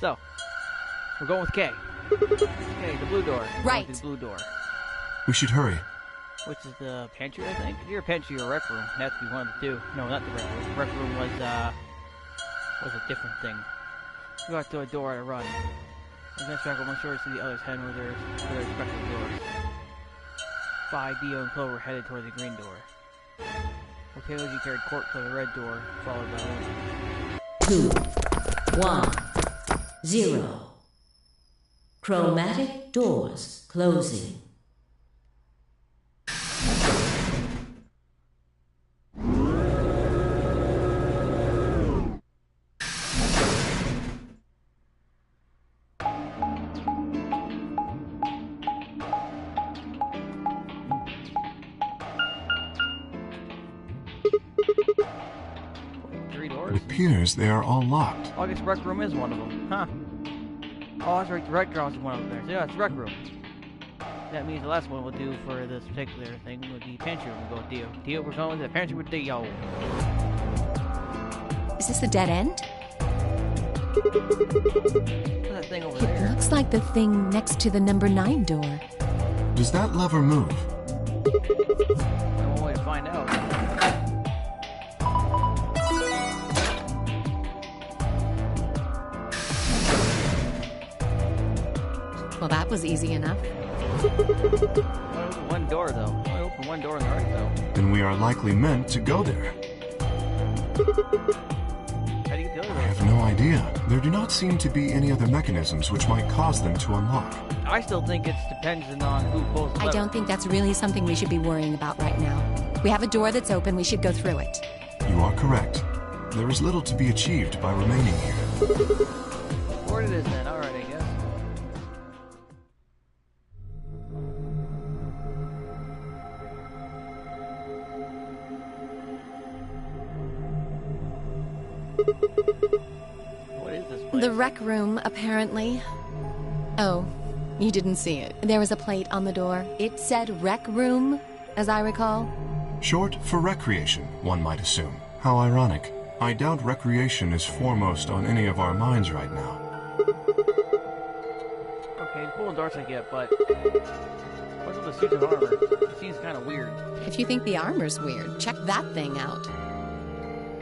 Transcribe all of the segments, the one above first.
So, we're going with K. Okay, the blue door. Right. The blue door. We should hurry. Which is the pantry, I think? Either a pantry or a rec room. It has to be one of the two. No, not the rec room. The rec room was a different thing. We got to a door at a run. I'm gonna track one short to the other's head where their respective doors. 5, Dio, and Clover headed toward the green door. Okay, Lizzie carried Court for the red door, followed by Luna. 2, 1, 0. Chromatic doors closing. It appears they are all locked. Oh, I guess rec room is one of them. Huh. Oh, that's right, the rec room is one of them there. So yeah, it's rec room. That means the last one we'll do for this particular thing with the pantry room. We'll go with Dio. Dio, we're going to the pantry with Dio. Is this a dead end? What's that thing over there? It looks like the thing next to the number 9 door. Does that lever move? One way to find out. Well, that was easy enough. Only open one door, though. Only open one door in the right, though. Then we are likely meant to go there. How do you get the other I door? have no idea. There do not seem to be any other mechanisms which might cause them to unlock. I still think it's dependent on who pulls the I lever. don't think that's really something we should be worrying about right now. We have a door that's open, we should go through it. You are correct. There is little to be achieved by remaining here. Where it is then? Alright, I guess. What is this place? The rec room, apparently. Oh, you didn't see it. There was a plate on the door. It said rec room, as I recall. Short for recreation, one might assume. How ironic. I doubt recreation is foremost on any of our minds right now. Okay, cool darts I get, but what's with the suit of armor? It seems kind of weird. If you think the armor's weird, check that thing out.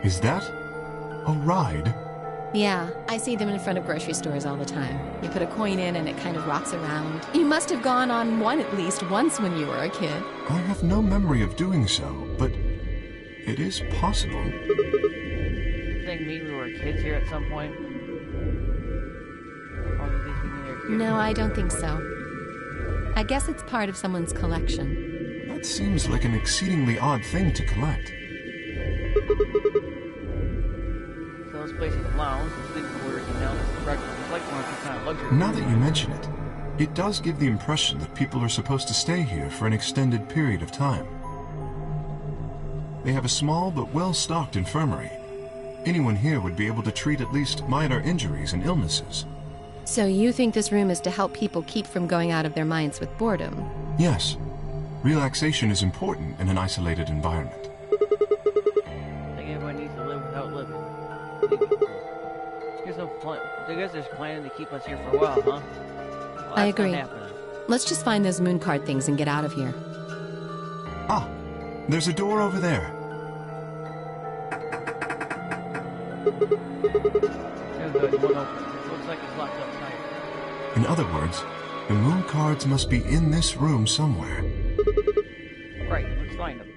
Is that a ride? Yeah, I see them in front of grocery stores all the time. You put a coin in and it kind of rocks around. You must have gone on one at least once when you were a kid. I have no memory of doing so, but it is possible. You think maybe we were kids here at some point? Or did these people here? No, I don't think so. I guess it's part of someone's collection. That seems like an exceedingly odd thing to collect. So this place is a lounge, sleeping quarters, and now this is breakfast. It's like one of those kind of luxury. Now that you mention it, it does give the impression that people are supposed to stay here for an extended period of time. They have a small but well-stocked infirmary. Anyone here would be able to treat at least minor injuries and illnesses. So you think this room is to help people keep from going out of their minds with boredom? Yes, relaxation is important in an isolated environment. I think everyone needs to live without living. I guess there's planning to keep us here for a while, huh? Well, I that's not agree. happening. Let's just find those moon card things and get out of here. Ah, there's a door over there. No good, one open. Looks like it's locked up tight. In other words, the moon cards must be in this room somewhere. Right, let's find them.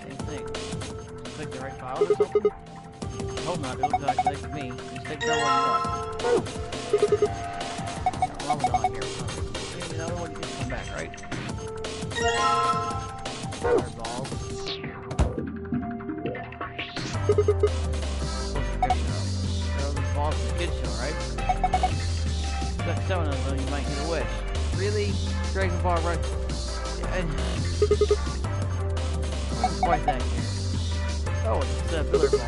Same thing. Click the right file or something? I hope not, it looks like it's me. Just take that one you want. Got lava on here. Maybe another one you can come back, right? Fireballs. Throw the balls in the kid show, right? Got 7 of them, you might get a wish. Really? See? Dragon Ball right. Quite that here. Oh, it's a pillar ball.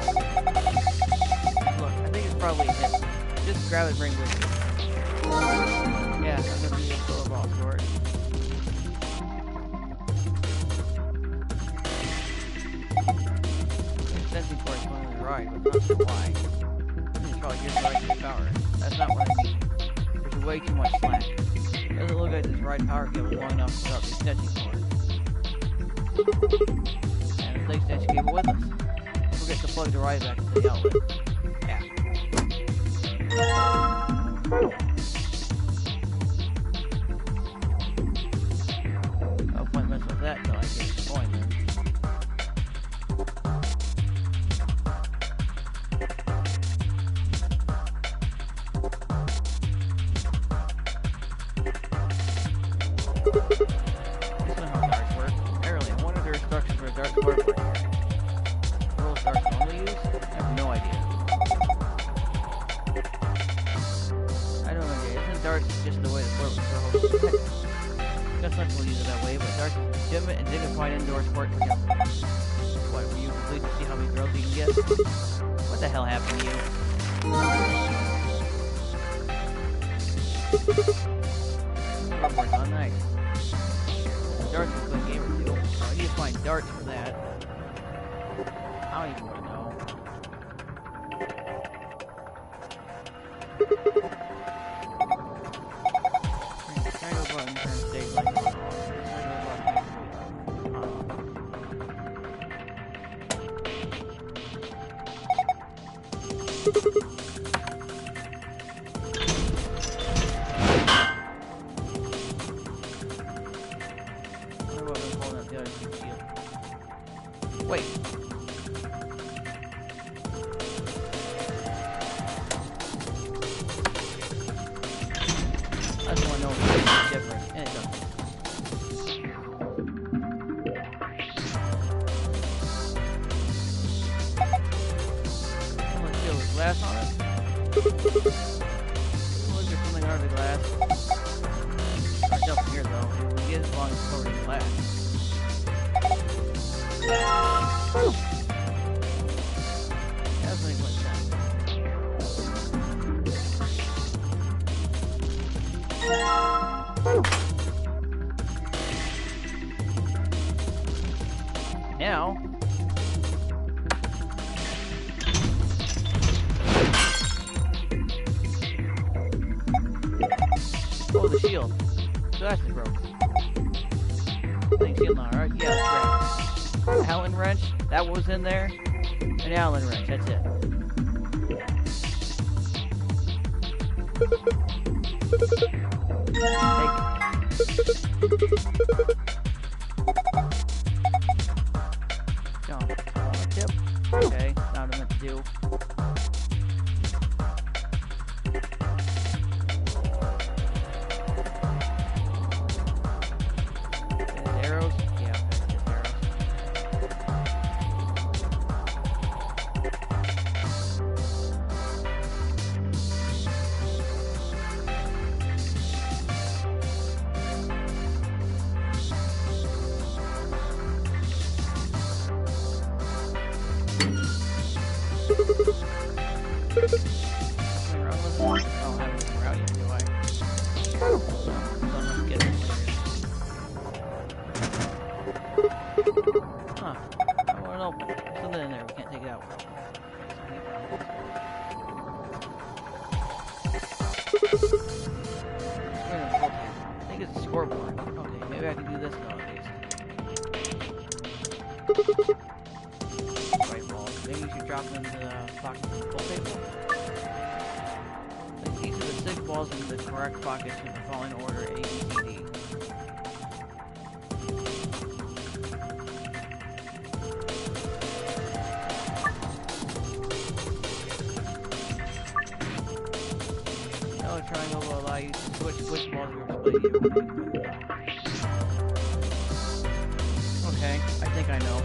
Look, I think it's probably a hit. Just grab it and bring it with you. Yeah, I'm gonna be a pillar ball for it. Sensing for it's going to the right, but not sure why. It's probably just right to the power. That's not what I need. There's way too much slack. Doesn't look like this right power cable long enough without the extension cord. And the extension cable with us. Forget to plug the right back into the outlet. Yeah. No point messing with that until I get to the point then. This one how darts work. Apparently, I wonder if there are instructions for a dart spark right here. Roll darts normally used? I have no idea. I don't know. Isn't darts just the way the sport was supposed to be? Guess not we'll use it that way, but darts is legitimate and dignified indoor sport. What, were you complete to see how many girls you can get? What the hell happened to you? Rubber's not nice. Darts is a good game or two. So I need to find darts for that. I don't even want to know. Triangle button turn stage like this. Wait. I just want to know if it's different. And it doesn't. Someone steal the glass on it? Look, there's something under the glass. Not jump here though. We get as long as it's covered in glass. That doesn't make much sense. Now, oh, the shield. So that's broken. Thing shield now, right? Yeah, that's great. Allen wrench, that was in there. An Allen wrench, that's it. Take it. Jump. Tip. Okay, not what I meant to do. Arrows? Yeah, just arrows. Scoreboard. Okay, maybe I can do this now at least. Right balls. Maybe you should drop them into the pockets of the full table. Place each of the 6 balls in the correct pockets in the following order: A, B, C, D. Another triangle will allow you to switch which balls you are displayed. Okay, I think I know.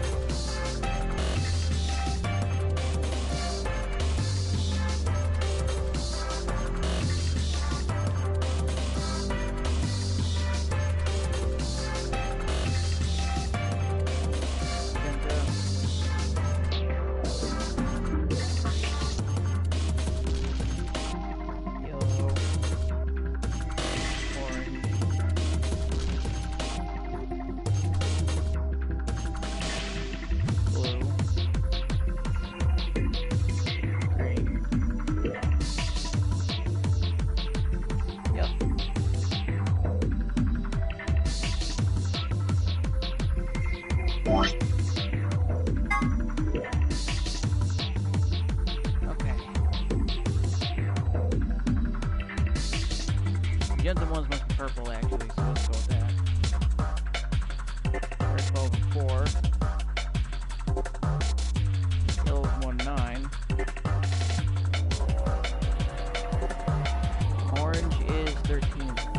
Okay. The other ones must be purple, actually, so let's go with that. Red 12 and 4. Yellow's 1, 9. Orange is 13 and 5.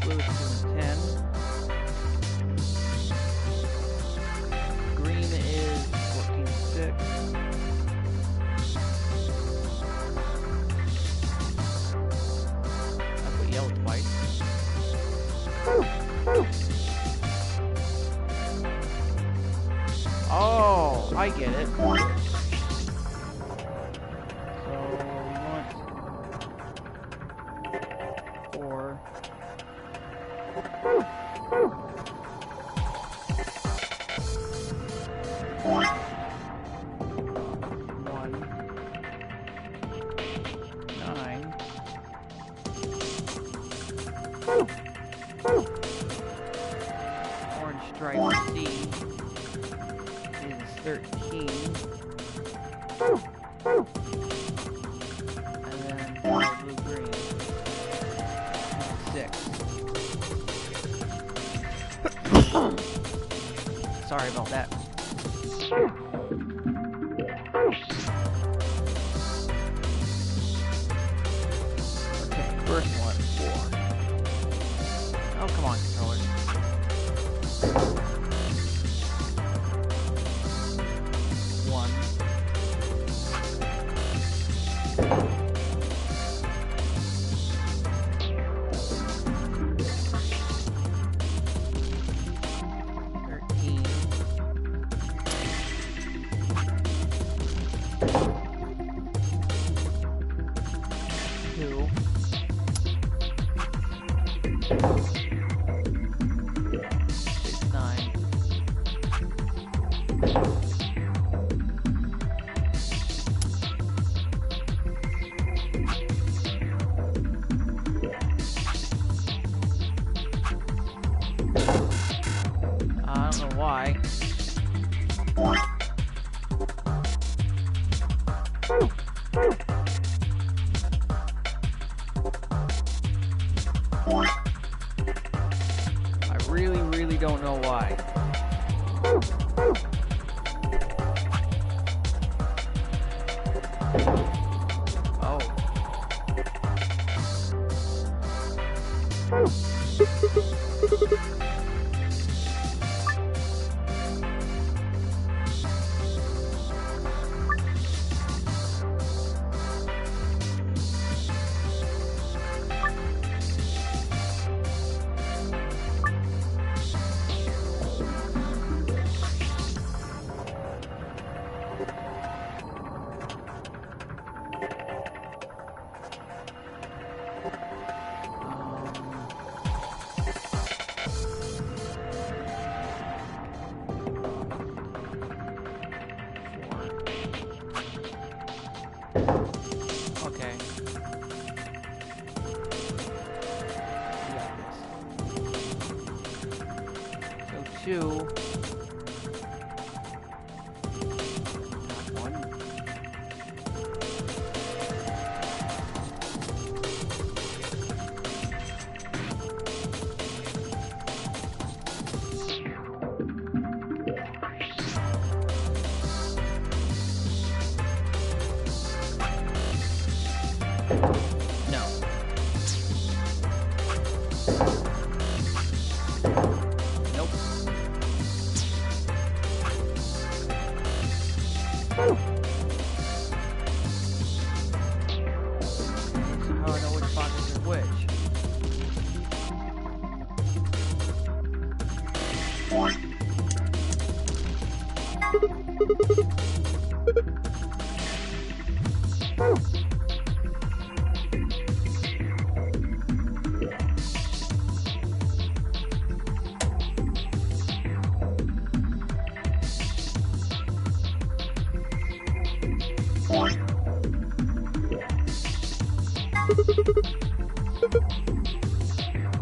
Blue is 2 and 10. Green is 14 and 6. That's what yellow twice. Oh, I get it. So we want 4. One, 9. Orange stripe C is 13. And then blue green is 6. Sorry about that. Okay, first one, 4. Oh, come on, controller. 1. 13. 2. 6, 9. 'I don't know why. I really don't know why. Oh. Okay. We got this. So 2. Top 1. No. Nope. So how do I know which boxes are which?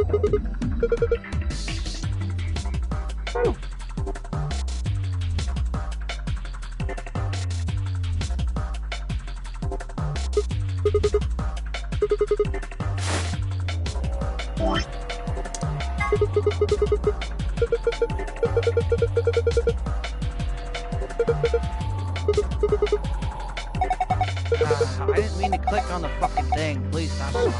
I didn't mean to click on the fucking thing. Please stop talking.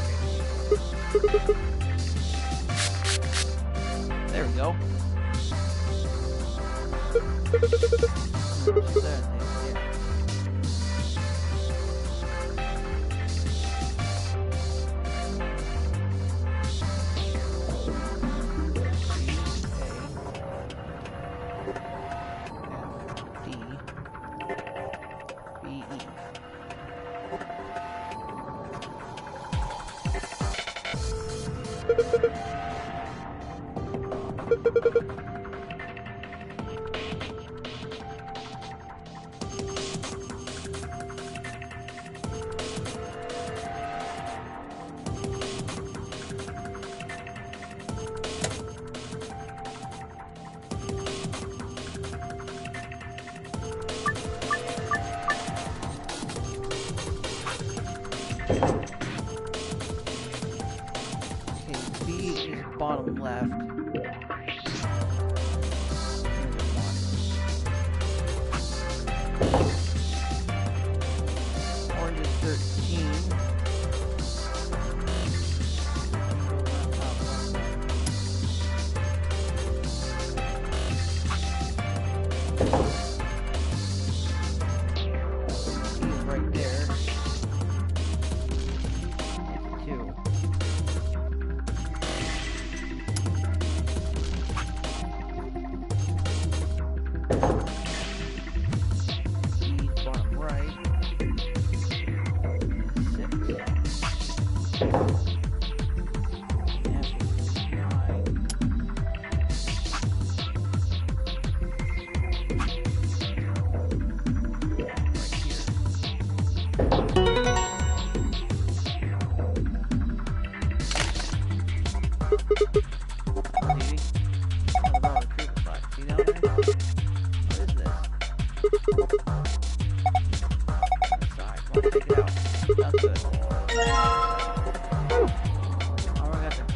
There we go. Bottom left. Orange is 13. He's right there. 2.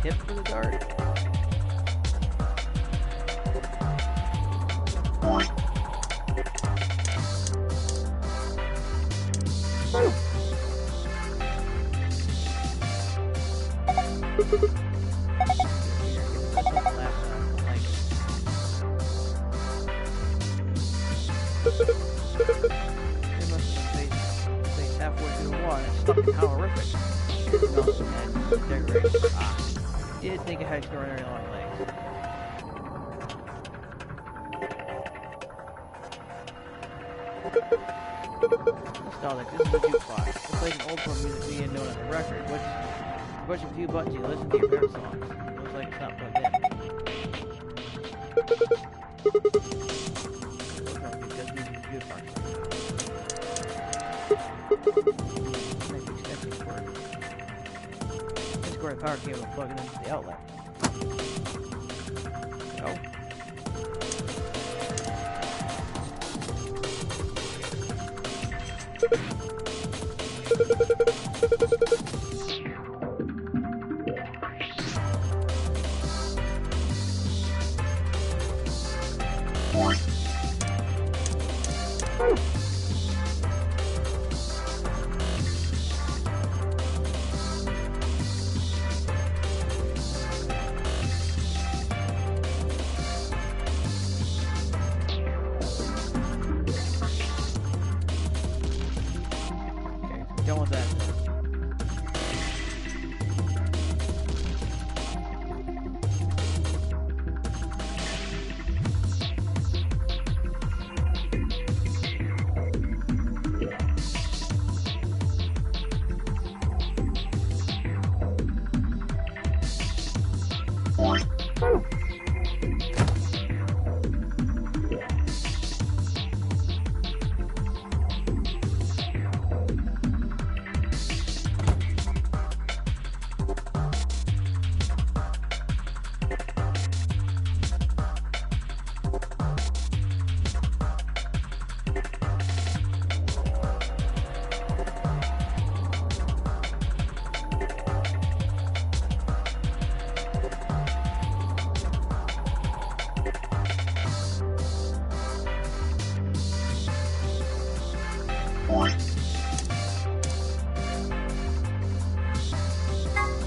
Tip for the dart. Halfway through the water, stuck in horrific. Did think it had extraordinary long legs. Nostalgic, this is a jukebox. It plays an old form music video known as a record, which push a few buttons, you listen to your favorite songs. It looks like it's not plugged in. It looks like it's just using the jukebox right now. Maybe extension cord. This cord power cable plug it into the outlet. Go.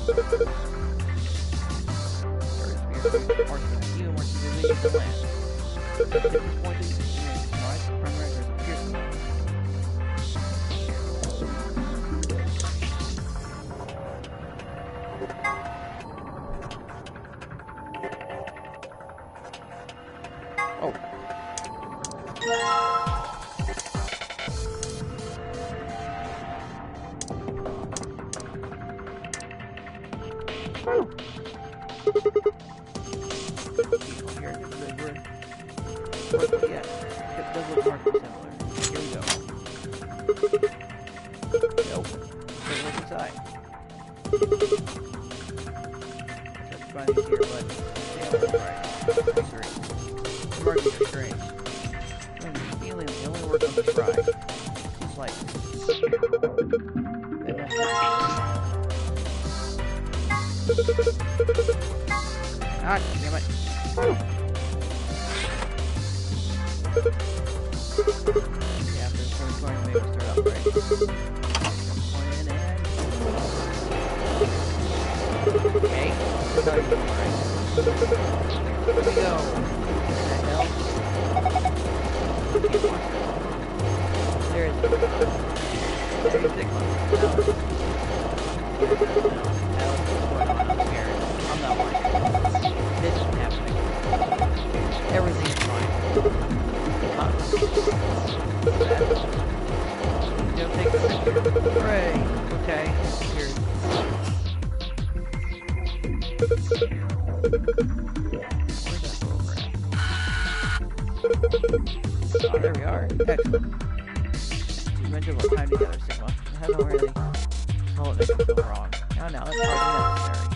Even more severely than the land. Disappointed, surprised, primary appears. Oh. Yeah, it does look hardly similar. Here we go. Nope. Doesn't look inside. That's fine here, but they don't look right. I agree. The markings are strange. I have a feeling they only work on the fry. It's like they must ah, damn it. Yeah, after the point, maybe start off right. Point in and... Okay, that's how you do it, right? Here we go. That helps. There is a big one. I'm scared. I'm not lying. This is happening. Everything is fine. Don't take the picture. Hooray. Okay. Here. Where's that go over at? Oh, there we are. Excellent. You mentioned what time together, Sigma. I haven't really told it to go wrong. Now, that's hardly necessary.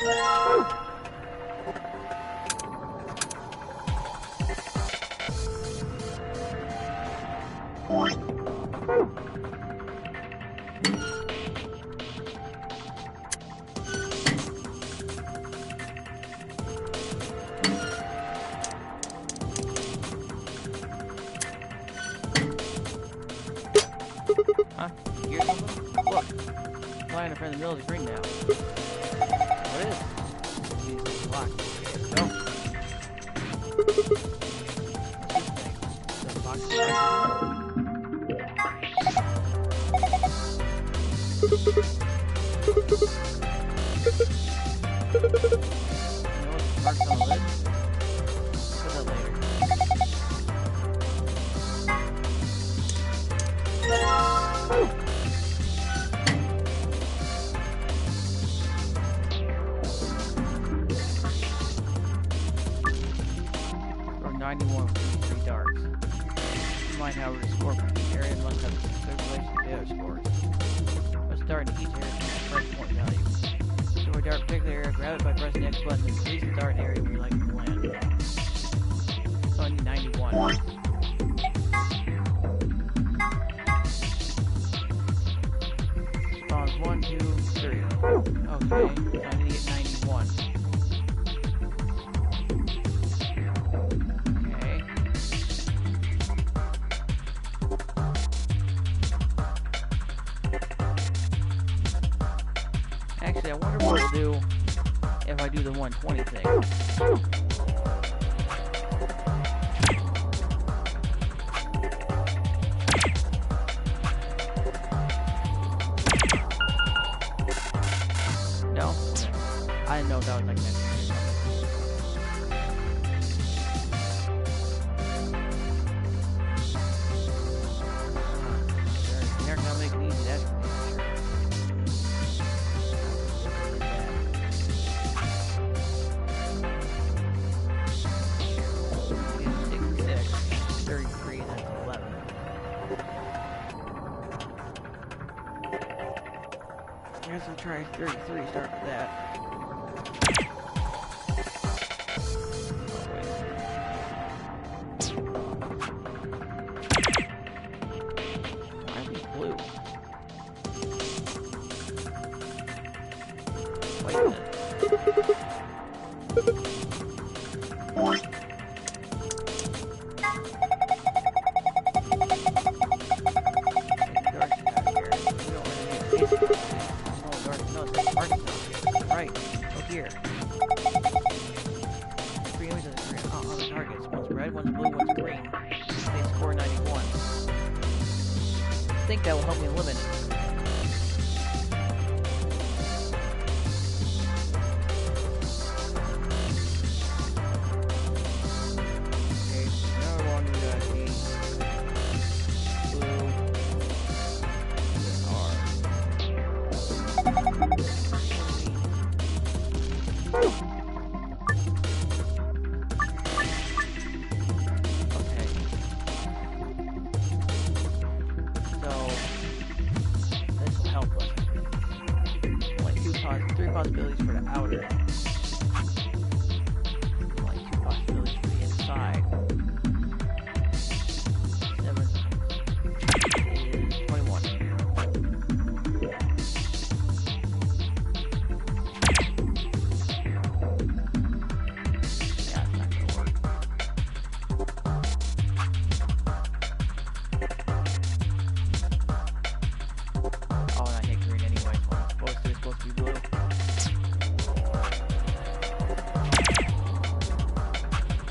Huh? You hear something? Look. Flying in front of the middle of the screen now. What is it? It's locked. No. What's this thing? The box is you know what's marked on the lid? Put that later. Or 91 with 3 darts. Keep in mind, however, the score for each area must have a specific relation to the other scores. Let's start in each area from the first point value. So a dart particular area, grab it by pressing the X button, and release the dart area where you like it to land. So I need 91. Spawns 1, 2, 3. Okay, so I need to get 91. Okay. Actually, I wonder what it'll do if I do the 120 thing. No? I didn't know if that was like that. They're not gonna make it easy, that's for sure. It's 66, 33, that's 11. I guess I'll try 33, start with that. Why are these blue? Wait a minute. Right, look here. 3 images on the targets. One's red, one's blue, one's green. They score 91. I think that will help me eliminate it. Okay, now one we got the blue, okay. So this will help us. Only 3 possibilities for the outer. Only 2 possibilities for the inside. 7 is 21. Yeah, it's not gonna work. Oh, and I hate green anyway. It's supposed to be blue.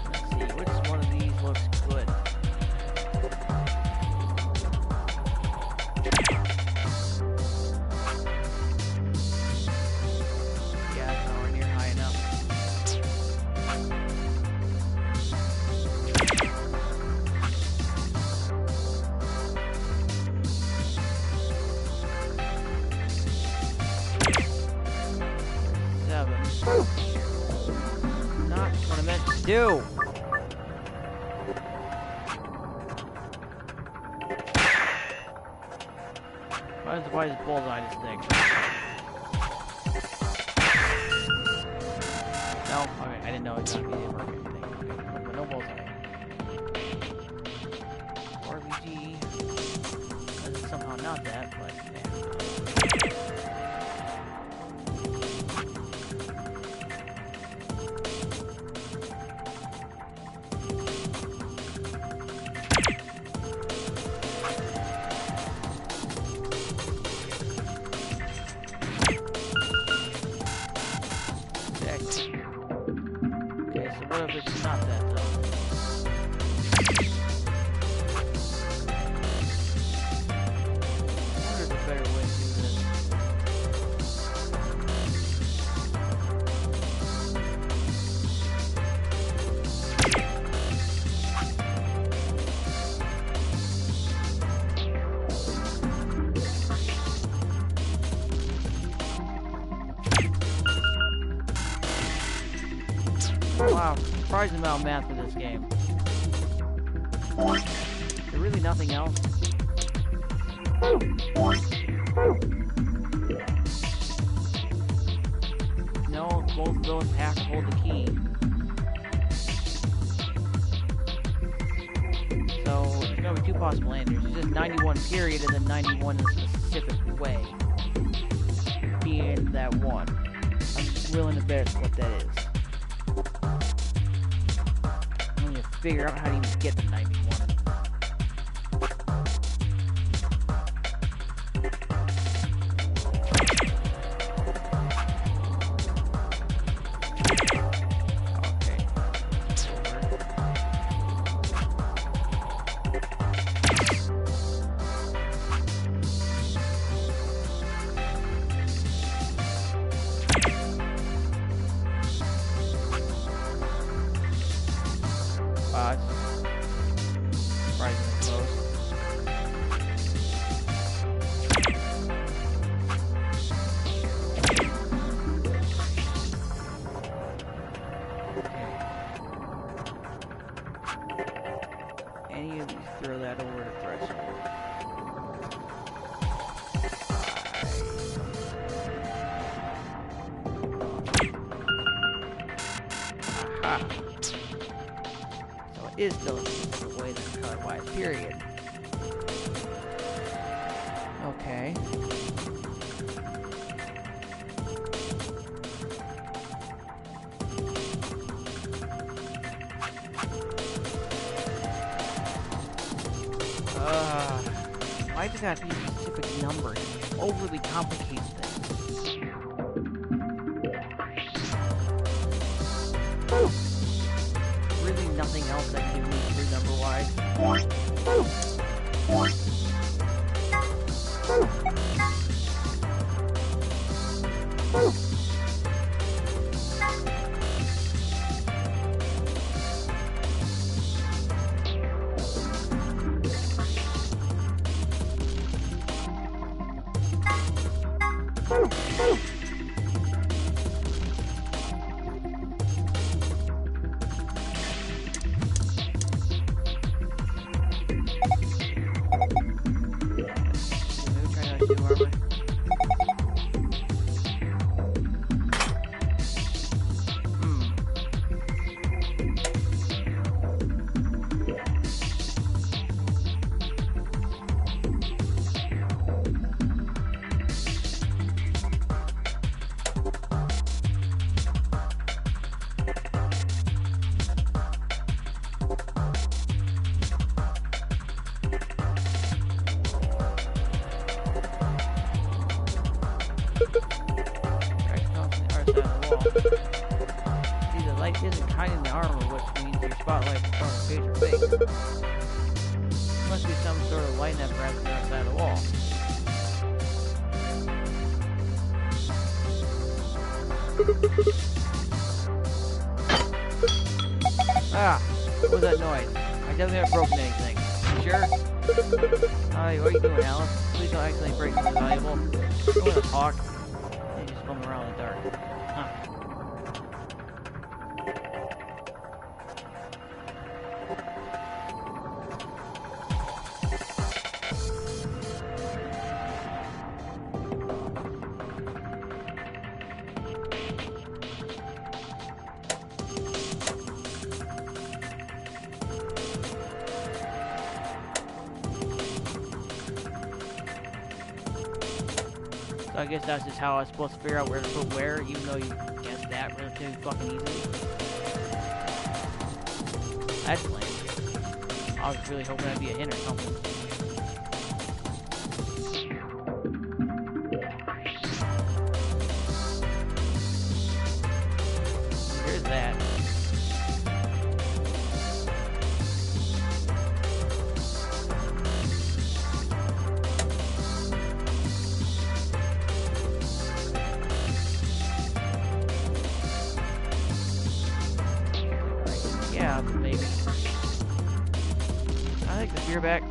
Let's see, which one of these looks good? Yeah, it's nowhere near high enough. Not what I meant to do. Why is bullseye this thing? No? Okay, I didn't know it was gonna be the perfect thing. Okay, but no bullseye. RBG. That's somehow not that, but yeah. Okay, so what if it's not that though? I wonder if there's a better way to do this. Wow, surprising amount of math for this game. Is there really nothing else? No, both of those have to hold the key. So, there's gonna be two possible answers. It's just 91 period and then 91 in a specific way. Being that one. I'm willing to bet what that is. I need to figure out how to even get to 91. Surprisingly close. Any of these throw that over the threshold. Aha. So it is still a specific way than color-wise, period. Okay. Why does that be a specific number? It overly complicates things. Really nothing else that can give me through number-wise. See, the light isn't hiding the armor, which means your spotlight in front of the page or face. There must be some sort of light apparatus on the other side of the wall. Ah! What was that noise? I definitely haven't broken anything. You sure? Hi, what are you doing, Alice? Please don't accidentally break something valuable. I don't want to talk. You just bum around in the dark. Huh. So I guess that's just how I was supposed to figure out where to put where, even though you guessed that relatively fucking easily. That's lame. I was really hoping that'd be a hint or something. Here's that. Yeah, maybe. I think the beer back.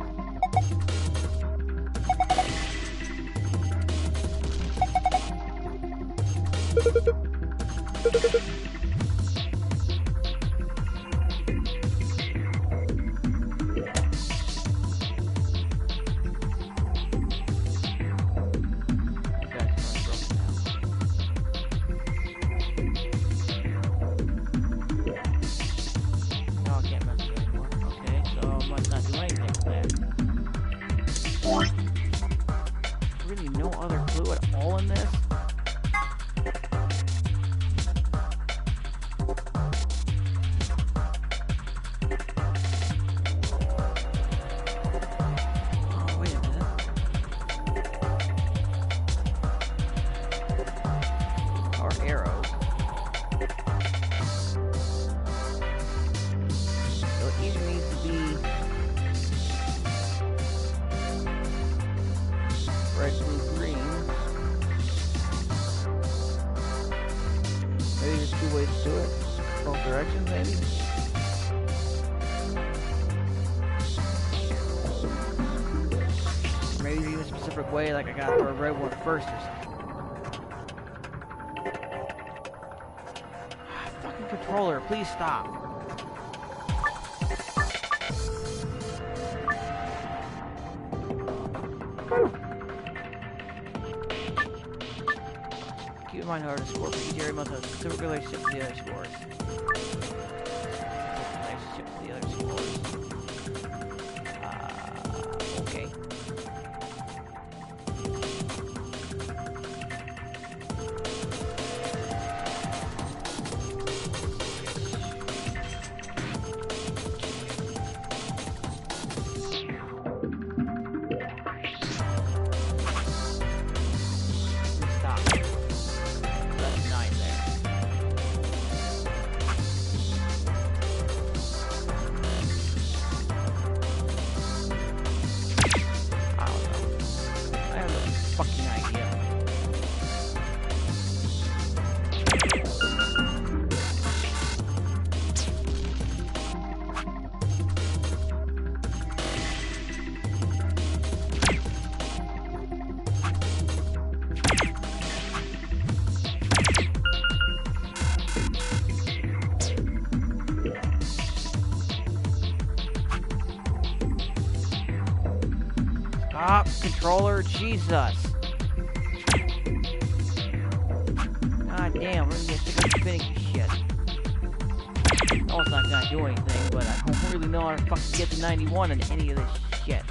Red, blue, green. Maybe there's two ways to do it. Both directions, maybe? Maybe use a specific way, like I got a red one first or something. Fucking controller, please stop. Keep in mind, however, the score for each area must have a specific relationship to the other scores. Relationship to the other scores. Okay. Stop, controller, Jesus. God damn, we're gonna get sick of finicky shit. No, it's not gonna do anything, but I don't really know how to fucking get to 91 in any of this shit.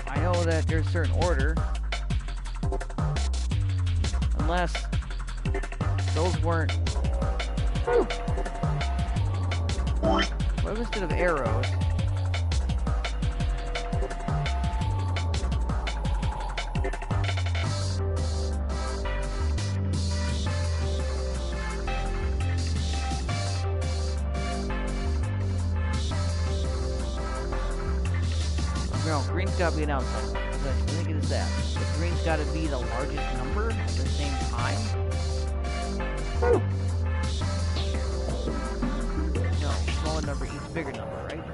I know that there's a certain order. Unless those weren't... What instead of arrows? No, green's gotta be an outside. I think it is that. But green's gotta be the largest number at the same time. No, smaller number eats bigger number, right?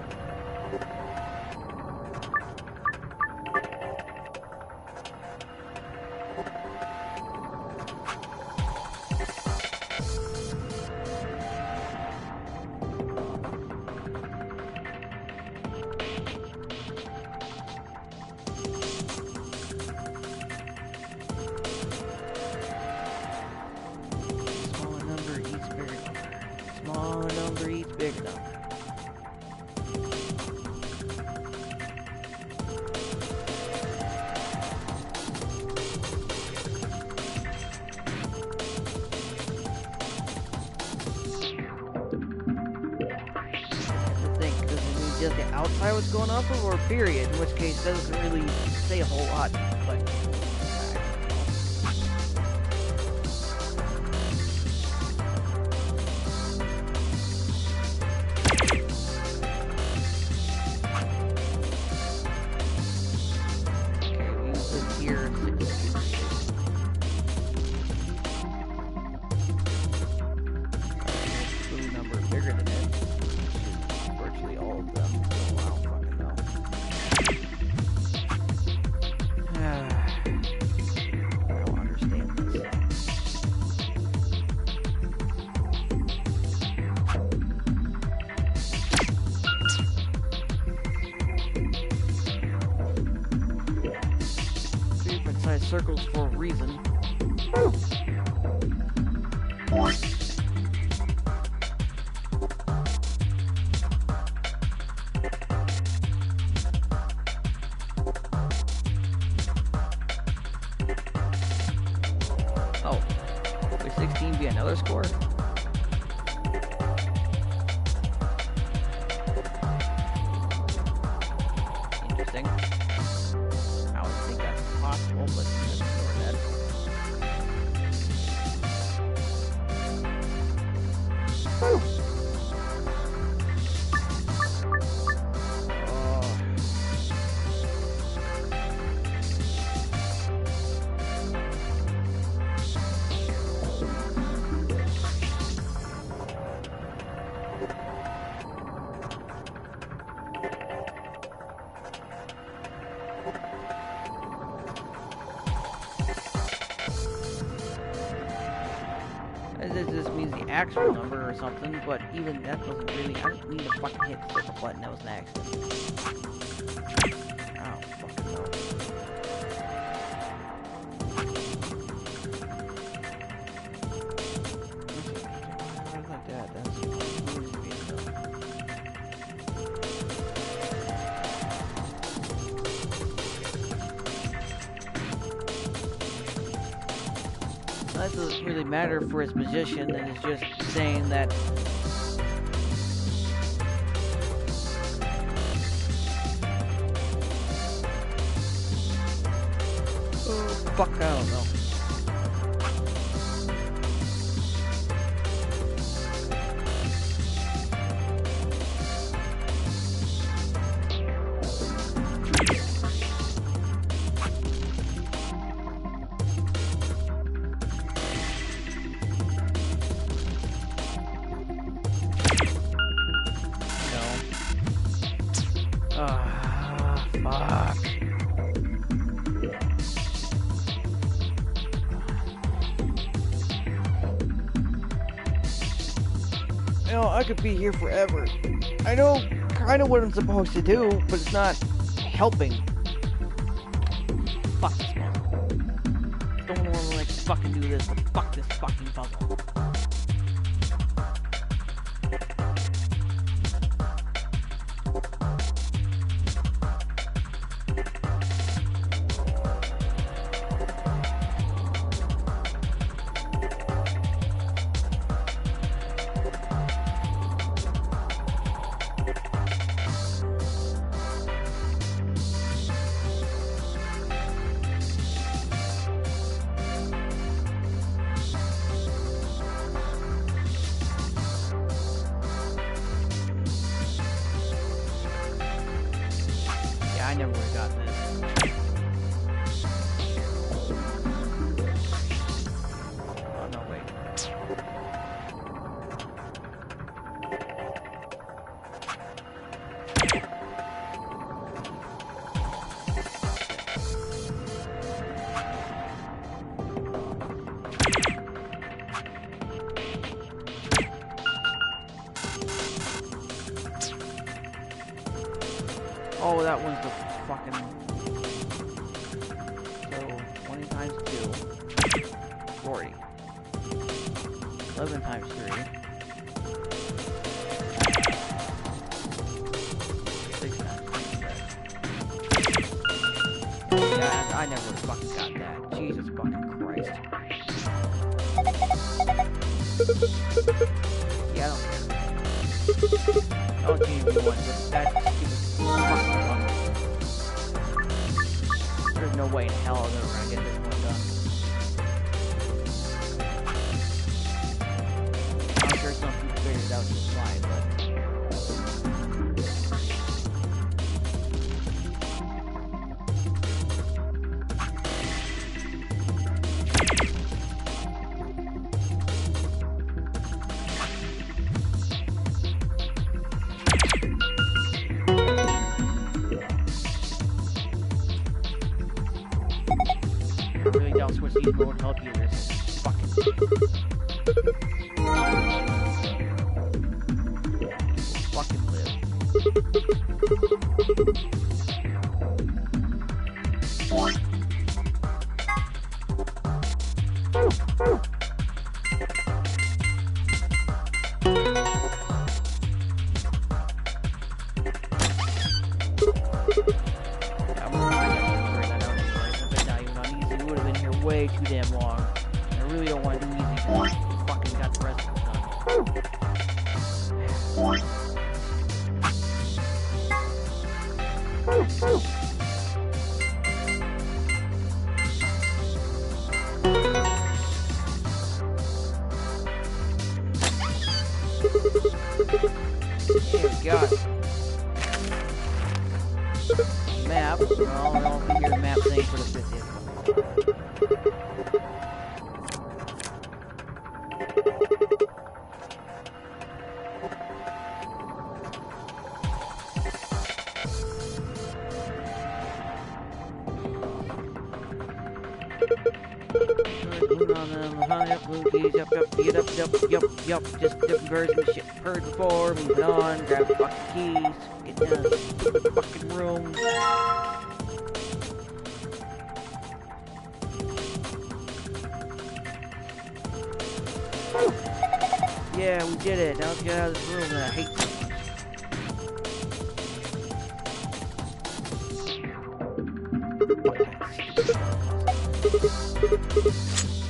see like the outside what's going off of, or period, in which case that doesn't really say a whole lot, but okay, we use this here. Blue number bigger than it. Virtually all of them. So I don't fucking know. I don't understand this. Three different size circles for a reason. Oh, would 16 be another score? Interesting. I would think that's possible, but let's ignore that. Oh. This means the actual number or something, but even that doesn't really. I didn't mean to fucking hit the circle button. That was an accident. I don't fucking know. Like that. That's that doesn't really matter for his position, and it's just saying that fuck, I don't know. Fuck. You know, I could be here forever. I know kind of what I'm supposed to do, but it's not helping. Fuck this puzzle. Don't normally like fucking do this, but fuck this fucking puzzle. I never would have got this. Oh, no, wait. Oh, that one's the fucking... So, 20 times 2. 40. 11 times 3. 6 times 3. Yeah, I never fucking got that. Jesus fucking Christ. Yeah, I don't care. Oh, geez, one, but that's... hell I was ever gonna get this one done. I'm sure some people figured it out just fine, but. Really don't switch these won't help you this fucking live. Way too damn long. I really don't want to do easy because I fucking got the rest of it done. Dear God. Map. Well, I'll be your map thing for the 50th. Yup, just different version of shit heard before, moving on, grab the fucking keys, get down to the fucking room. Yeah, we did it. Now let's get out of this room that I hate so much.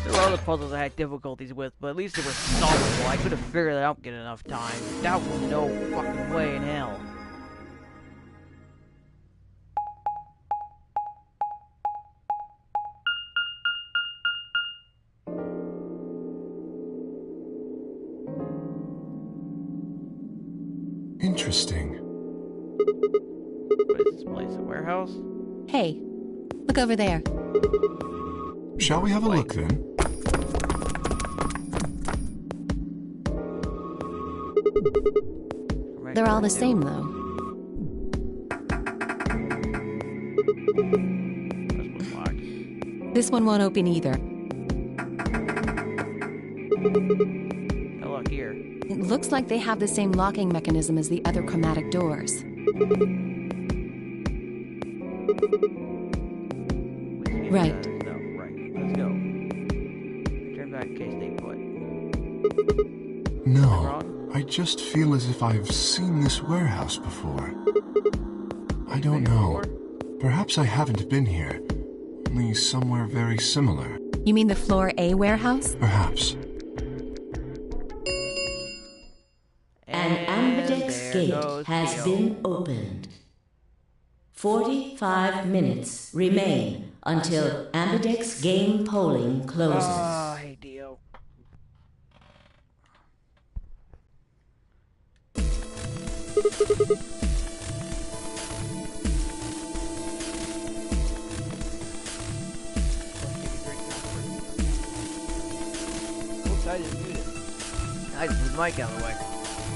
There were other puzzles I had difficulties with, but at least they were solvable. I could have figured it out in enough time. That was no fucking way in hell. Interesting. What is this place? A warehouse? Hey, look over there. Shall we have a look then? They're all the same, though. This one's locked. This one won't open either. Oh, look here. It looks like they have the same locking mechanism as the other chromatic doors. Right. No, right. Let's go. Turn back in case they put. No, I just feel as if I've seen this warehouse before. I don't know. Perhaps I haven't been here, only somewhere very similar. You mean the Floor A warehouse? Perhaps. An ambidex gate has been opened. 45 minutes remain until ambidex game polling closes. Ah, hey, Dio. Oops, I just muted. I just moved the mic out of the way.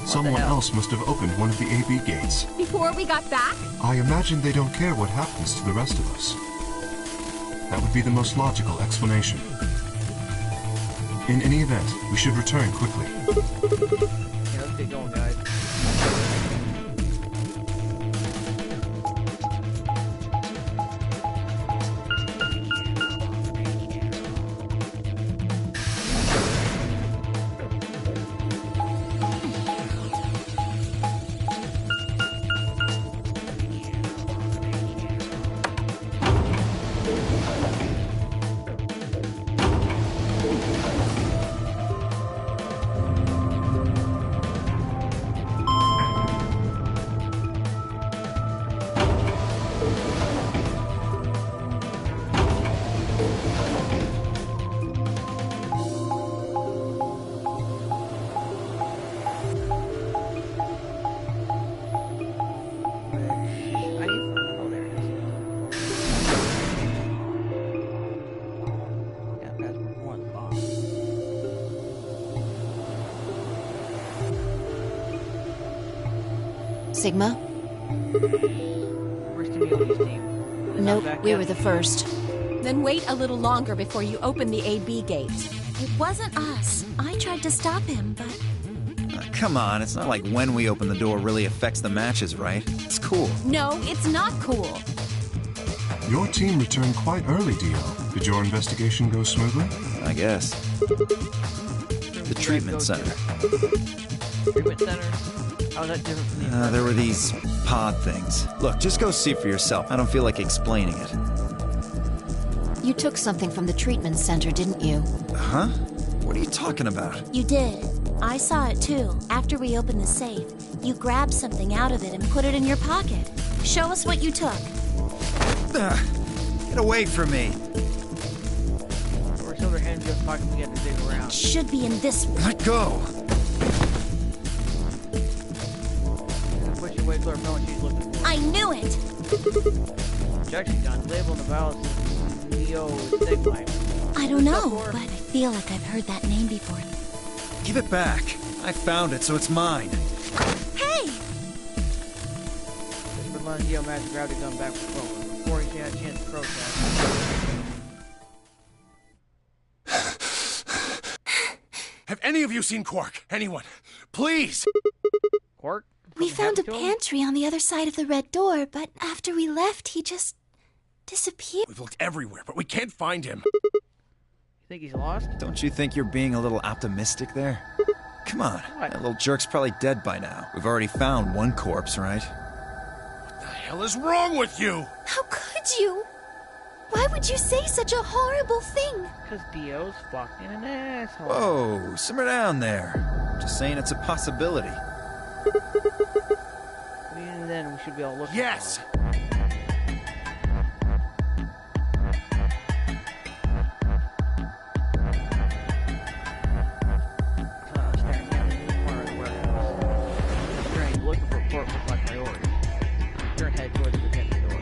Someone else must have opened one of the AB gates. Before we got back? I imagine they don't care what happens to the rest of us. That would be the most logical explanation. In any event, we should return quickly. Yeah, let's get going, guys. Sigma? Where's Timioli's team? Nope, Back we yet? were the first. Then wait a little longer before you open the AB gate. It wasn't us. I tried to stop him, but... Come on, it's not like when we open the door really affects the matches, right? It's cool. No, it's not cool. Your team returned quite early, Dio. Did your investigation go smoothly? I guess. The treatment center. Treatment center? How's that different from the There were these pod things. Look, just go see for yourself. I don't feel like explaining it. You took something from the treatment center, didn't you? Huh? What are you talking about? You did. I saw it too. After we opened the safe, you grabbed something out of it and put it in your pocket. Show us what you took. Get away from me. Or silver hands just pocket together to dig around. Should be in this one. Let go. Push your way to her phone, she's looking for. I knew it! Injection gun, label on the valve says Neo Stigmite. I don't know, but I feel like I've heard that name before. Give it back. I found it, so it's mine. Hey! But Neo managed to grab the gun back from Clover before he had a chance to protest. Have any of you seen Quark? Anyone? Please! Quark? We Something found a happened to him? pantry on the other side of the red door, but after we left, he just disappeared. We've looked everywhere, but we can't find him. You think he's lost? Don't you think you're being a little optimistic there? Come on, What? that little jerk's probably dead by now. We've already found one corpse, right? What the hell is wrong with you? How could you? Why would you say such a horrible thing? Because Dio's fucking an asshole. Whoa, simmer down there. Just saying it's a possibility. Even then, we should be all looking Yes! for him. Staring down in the corner of the warehouse. Strange, looking for a port was my priority. Turn head towards the pantry door.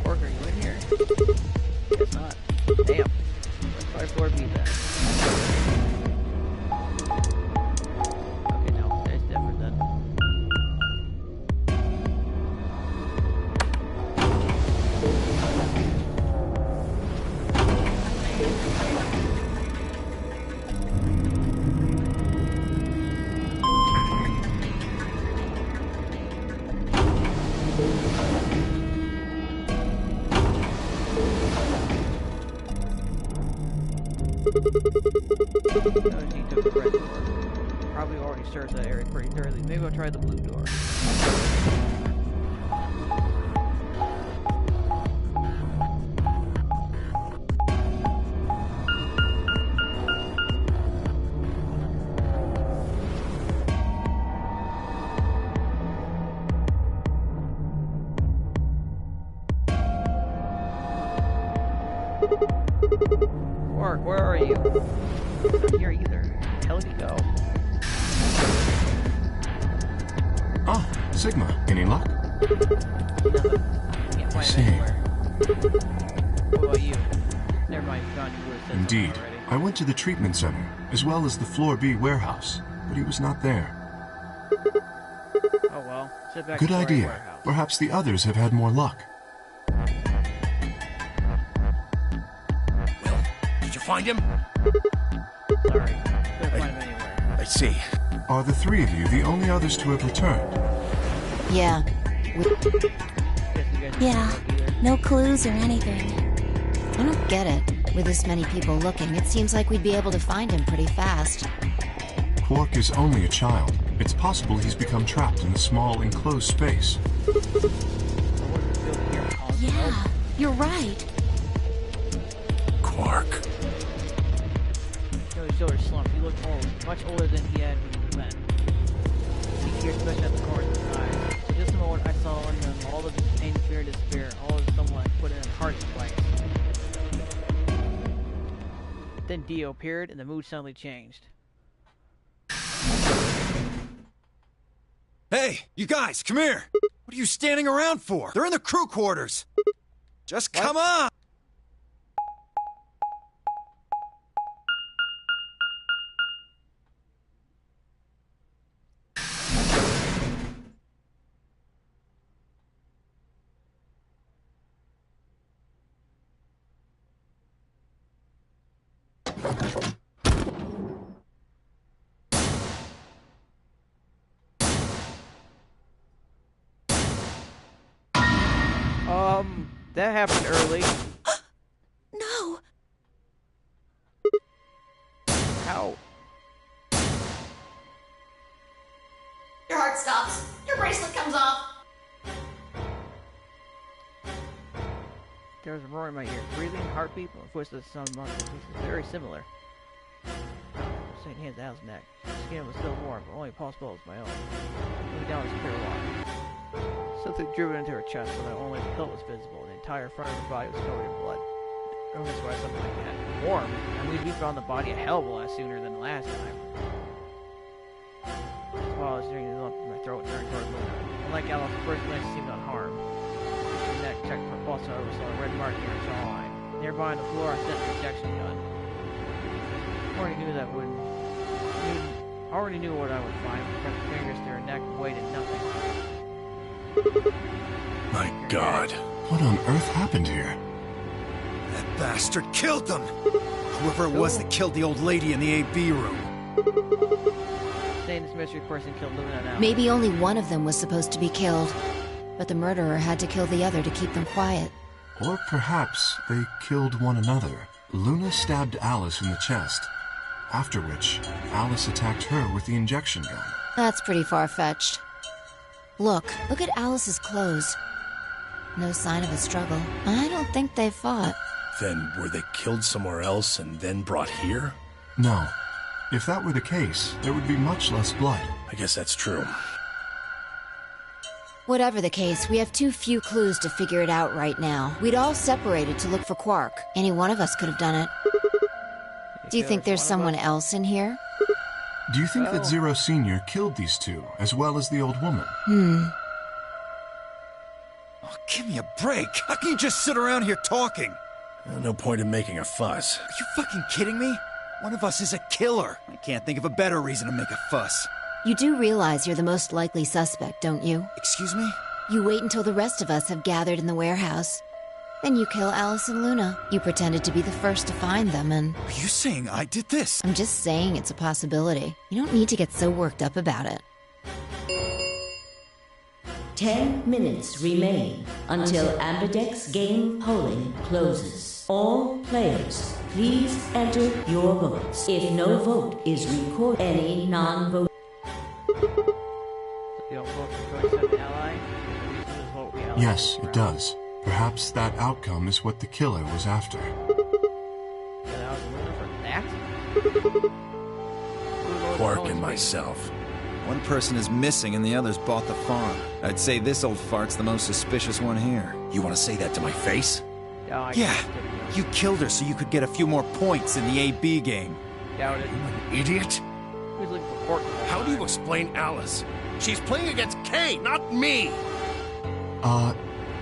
Pork, are you in here? Guess not. Damn. Let's try floor B then. Okay, no, it's different then. Another team took the red door. Probably already searched that area pretty thoroughly. Maybe I'll try the blue door. Quark, where are you? Not here either. Where the hell did he go? Ah, Sigma. Any luck? Nothing. Can't find see. him anywhere. What about you? Never mind, John, you would have said Indeed. something already. I went to the treatment center, as well as the Floor B warehouse, but he was not there. Oh well, sit back Good in the idea. warehouse. Perhaps the others have had more luck. Will, did you find him? Sorry, couldn't find him anywhere. I see. Are the three of you the only others to have returned? Yeah. Guess you guys didn't Yeah. look either. No clues or anything. I don't get it. With this many people looking, it seems like we'd be able to find him pretty fast. Quark is only a child. It's possible he's become trapped in a small, enclosed space. I wasn't still here calling for Yeah, help. you're right. Quark. Joey Silver slumped. He looked old, much older than he had when he met. He tears especially at the corners of his eyes. For just a moment, I saw in them all of his pain, fear, and despair, all of someone put in a heart Then Dio appeared, and the mood suddenly changed. Hey, you guys, come here! What are you standing around for? They're in the crew quarters! Just come on! That happened early. No! How? Your heart stops. Your bracelet comes off. There was a roar in my ear. Breathing, heartbeat, my voice of the sound muscles. This is very similar. St. Hands to Al's neck. His skin was still warm, but only possible was my own. Looking down was clear water. Something driven into her chest so that only the hilt was visible. The entire front of her body was covered in blood. I don't know why something like that. Warm? I mean, we found the body a hell of a lot sooner than last time. While I was doing the lump in my throat and turned toward Luna. Unlike Alice, the first glance seemed unharmed. Her neck checked for a pulse, however, saw a red mark near her jawline. Nearby on the floor, I sent a protection gun. Already knew that would. Already knew what I would find. Pressed fingers to her neck and waited nothing. My God. What on earth happened here? That bastard killed them! Whoever it was that killed the old lady in the AB room. Saying this mystery person killed Luna now. Maybe only one of them was supposed to be killed, but the murderer had to kill the other to keep them quiet. Or perhaps they killed one another. Luna stabbed Alice in the chest, after which Alice attacked her with the injection gun. That's pretty far-fetched. Look at Alice's clothes. No sign of a struggle. I don't think they fought. Then were they killed somewhere else and then brought here? No. If that were the case, there would be much less blood. I guess that's true. Whatever the case, we have too few clues to figure it out right now. We'd all separated to look for Quark. Any one of us could have done it. Do you think there's someone else in here? Do you think that Zero Sr. killed these two, as well as the old woman? Oh, give me a break! How can you just sit around here talking? No point in making a fuss. Are you fucking kidding me? One of us is a killer. I can't think of a better reason to make a fuss. You do realize you're the most likely suspect, don't you? Excuse me? You wait until the rest of us have gathered in the warehouse. Then you kill Alice and Luna. You pretended to be the first to find them, and... Are you saying I did this? I'm just saying it's a possibility. You don't need to get so worked up about it. 10 minutes remain until Ambidex game polling closes. All players, please enter your votes. If no vote is recorded, any non-vote... You don't vote for choice of an ally? Vote the ally. Yes, it does. Perhaps that outcome is what the killer was after. Yeah, I was looking for that? Quark and myself. One person is missing and the others bought the farm. I'd say this old fart's the most suspicious one here. You want to say that to my face? Yeah, you killed her so you could get a few more points in the AB game. Doubt it. Idiot? Who's looking for Quark? How do you explain Alice? She's playing against Kay, not me!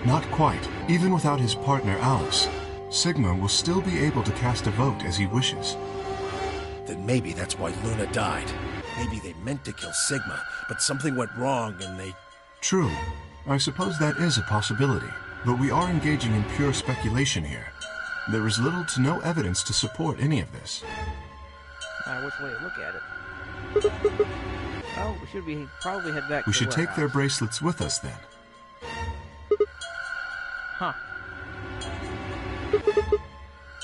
Not quite. Even without his partner Alice, Sigma will still be able to cast a vote as he wishes. Then maybe that's why Luna died. Maybe they meant to kill Sigma, but something went wrong and they... True. I suppose that is a possibility, but we are engaging in pure speculation here. There is little to no evidence to support any of this. Which way to look at it? Oh, we should probably head back to We the should take their warehouse. bracelets with us then. Huh. Do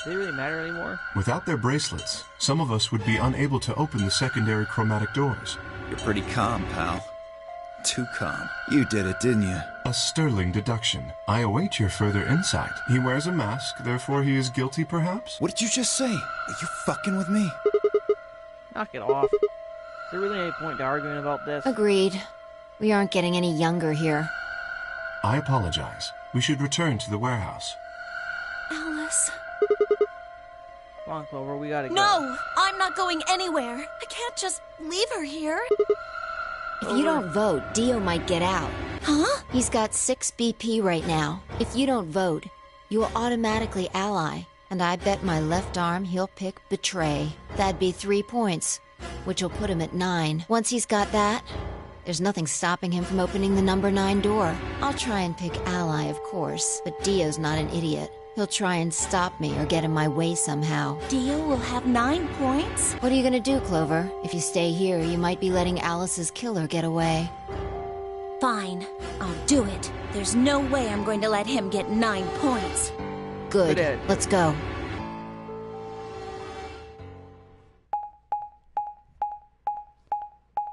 they really matter anymore? Without their bracelets, some of us would be unable to open the secondary chromatic doors. You're pretty calm, pal. Too calm. You did it, didn't you? A sterling deduction. I await your further insight. He wears a mask, therefore he is guilty, perhaps? What did you just say? Are you fucking with me? Knock it off. Is there really any point to arguing about this? Agreed. We aren't getting any younger here. I apologize. We should return to the warehouse. Alice. Come on, Clover, we gotta go. No! I'm not going anywhere. I can't just leave her here. If you don't vote, Dio might get out. Huh? He's got 6 BP right now. If you don't vote, you will automatically ally. And I bet my left arm he'll pick Betray. That'd be 3 points, which will put him at 9. Once he's got that, there's nothing stopping him from opening the number 9 door. I'll try and pick Ally, of course, but Dio's not an idiot. He'll try and stop me or get in my way somehow. Dio will have 9 points? What are you gonna do, Clover? If you stay here, you might be letting Alice's killer get away. Fine. I'll do it. There's no way I'm going to let him get 9 points. Good. Let's go.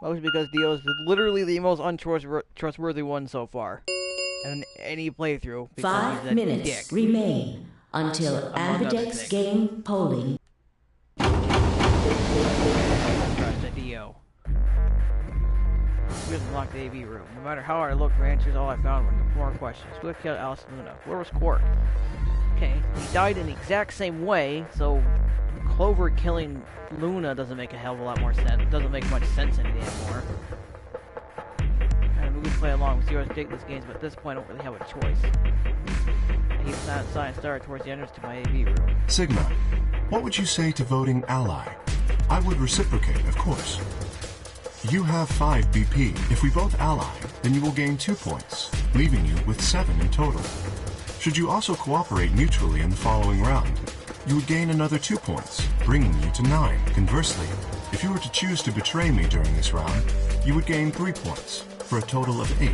Mostly because Dio is literally the most untrustworthy one so far. In any playthrough. 5 minutes remain until Ambidex game polling. Dio. We have unlocked the AV room. No matter how I looked for answers, all I found were more questions. Who killed Alice and Luna? Where was Quark? Okay, he died in the exact same way, so Clover killing Luna doesn't make a hell of a lot more sense. It doesn't make much sense anymore. And we can play along with Zero's ridiculous games, but at this point I don't really have a choice. I keep sign started towards the entrance to my AV room. Sigma, what would you say to voting ally? I would reciprocate, of course. You have 5 BP. If we both ally, then you will gain 2 points, leaving you with 7 in total. Should you also cooperate mutually in the following round, you would gain another 2 points, bringing you to 9. Conversely, if you were to choose to betray me during this round, you would gain 3 points, for a total of 8.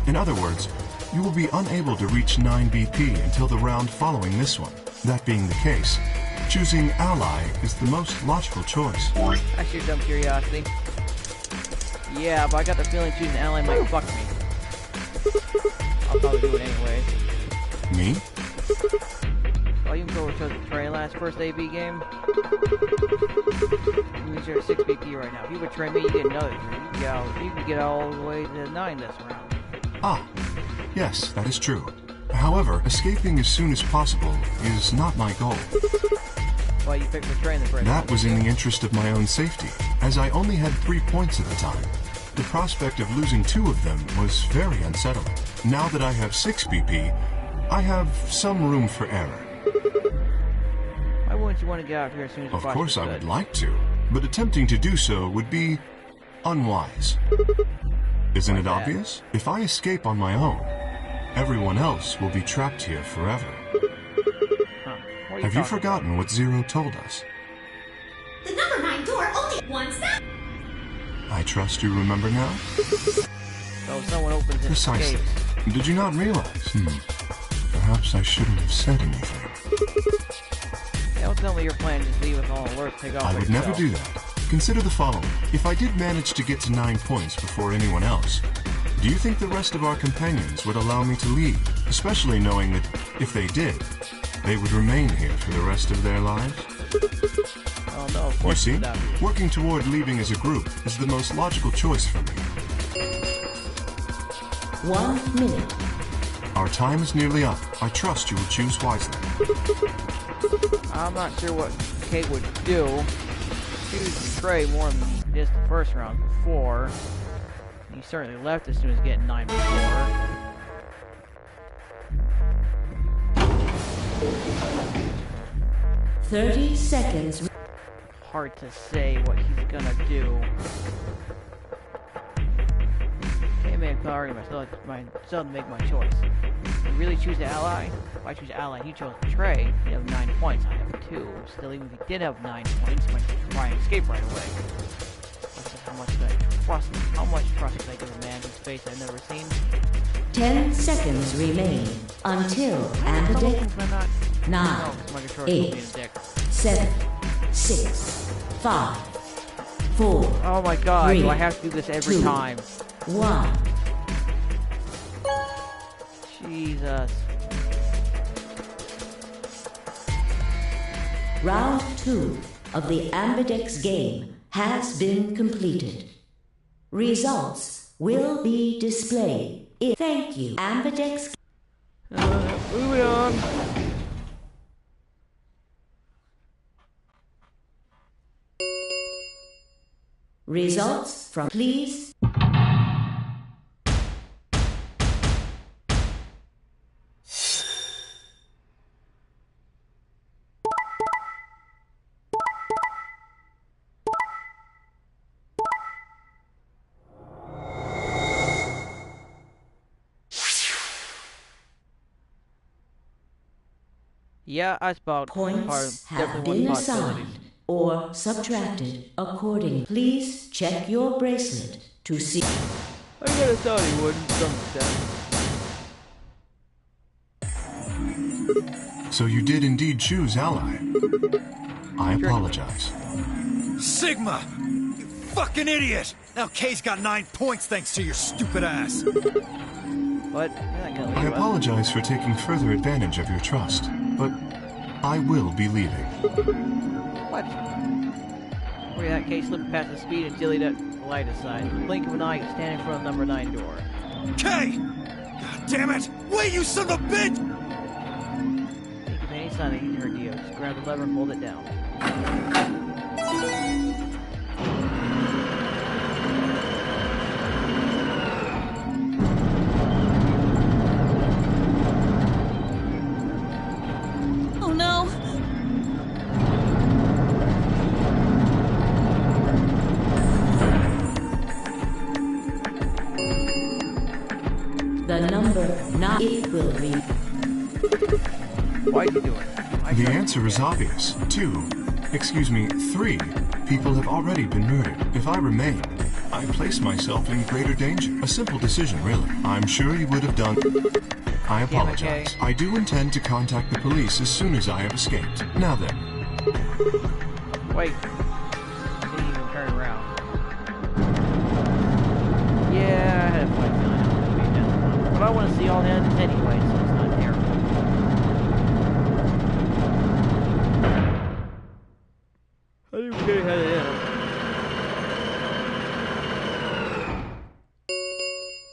In other words, you will be unable to reach 9 BP until the round following this one. That being the case, choosing ally is the most logical choice. That's your dumb curiosity. Yeah, but I got the feeling choosing ally might fuck me. I'll probably do it anyway. Me? Well, you can go with Betray last first AV game. You're at 6 BP right now. If you betray me, you get another 3. You can get all the way to 9 this round. Ah, yes, that is true. However, escaping as soon as possible is not my goal. Well, you picked Betray in the first That was in the interest of my own safety, as I only had 3 points at the time. The prospect of losing 2 of them was very unsettling. Now that I have 6 BP, I have some room for error. Why wouldn't you want to get out of here as soon as you Of possibly course I could? would like to, but attempting to do so would be unwise. Isn't it obvious? If I escape on my own, everyone else will be trapped here forever. Huh. Have you forgotten what Zero told us? The number 9 door only one step. I trust you remember now? So if someone opens it, Precisely. escapes. Did you not realize? Perhaps I shouldn't have said anything. Don't tell me your plan, just leave us all alert, take off I would never do that. Consider the following. If I did manage to get to 9 points before anyone else, do you think the rest of our companions would allow me to leave? Especially knowing that, if they did, they would remain here for the rest of their lives? Oh no, of You course see, not. working toward leaving as a group is the most logical choice for me. 1 minute. Our time is nearly up. I trust you will choose wisely. I'm not sure what Kate would do. She would betray more than just the first round before. He certainly left as soon as getting 9 before. 30 seconds. Hard to say what he's gonna do. I made a priority myself to make my choice. I really choose the ally? If I choose ally and he chose betray, he have 9 points. I have 2. Still, even if he did have 9 points, he might try and escape right away. That's just how much did I trust him. How much trust did I give a man whose face I've never seen? 10 seconds remain until Ambidex. I'm not. 9, No, 'cause my controller's 8, being a dick. 7, 6, 5, 4, Oh my god, 3, do I have to do this every 2, time? 1. Jesus. Round 2 of the Ambidex game has been completed. Results will be displayed. Thank you, Ambidex. Moving on. Results from please. Yeah, I spelled Points have definitely been one possibility. assigned or subtracted accordingly. Please check your bracelet to see. I gotta thought he would to some extent. So you did indeed choose Ally. I apologize. Sigma! You fucking idiot! Now Kay's got 9 points thanks to your stupid ass. But you're not gonna I leave us. apologize for taking further advantage of your trust, but I will be leaving. What? Look at that case slipping past the speed and dilly that light aside. In the blink of an eye, you stand in front of number 9 door. Kay! God damn it! Wait, you son of a bitch! Think of any sign that you heard you. Just grab the lever and hold it down. Oh no! the number 9. It will read. Why'd you do it? The answer is obvious. 3 people have already been murdered. If I remain, I place myself in greater danger. A simple decision, really. I'm sure you would have done... I apologize. I do intend to contact the police as soon as I have escaped. Now then. Wait. Didn't even turn around. Yeah, I had a funny feeling I was going to be this one. But I want to see all the endings anyway, so it's not terrible. I didn't forget how to end.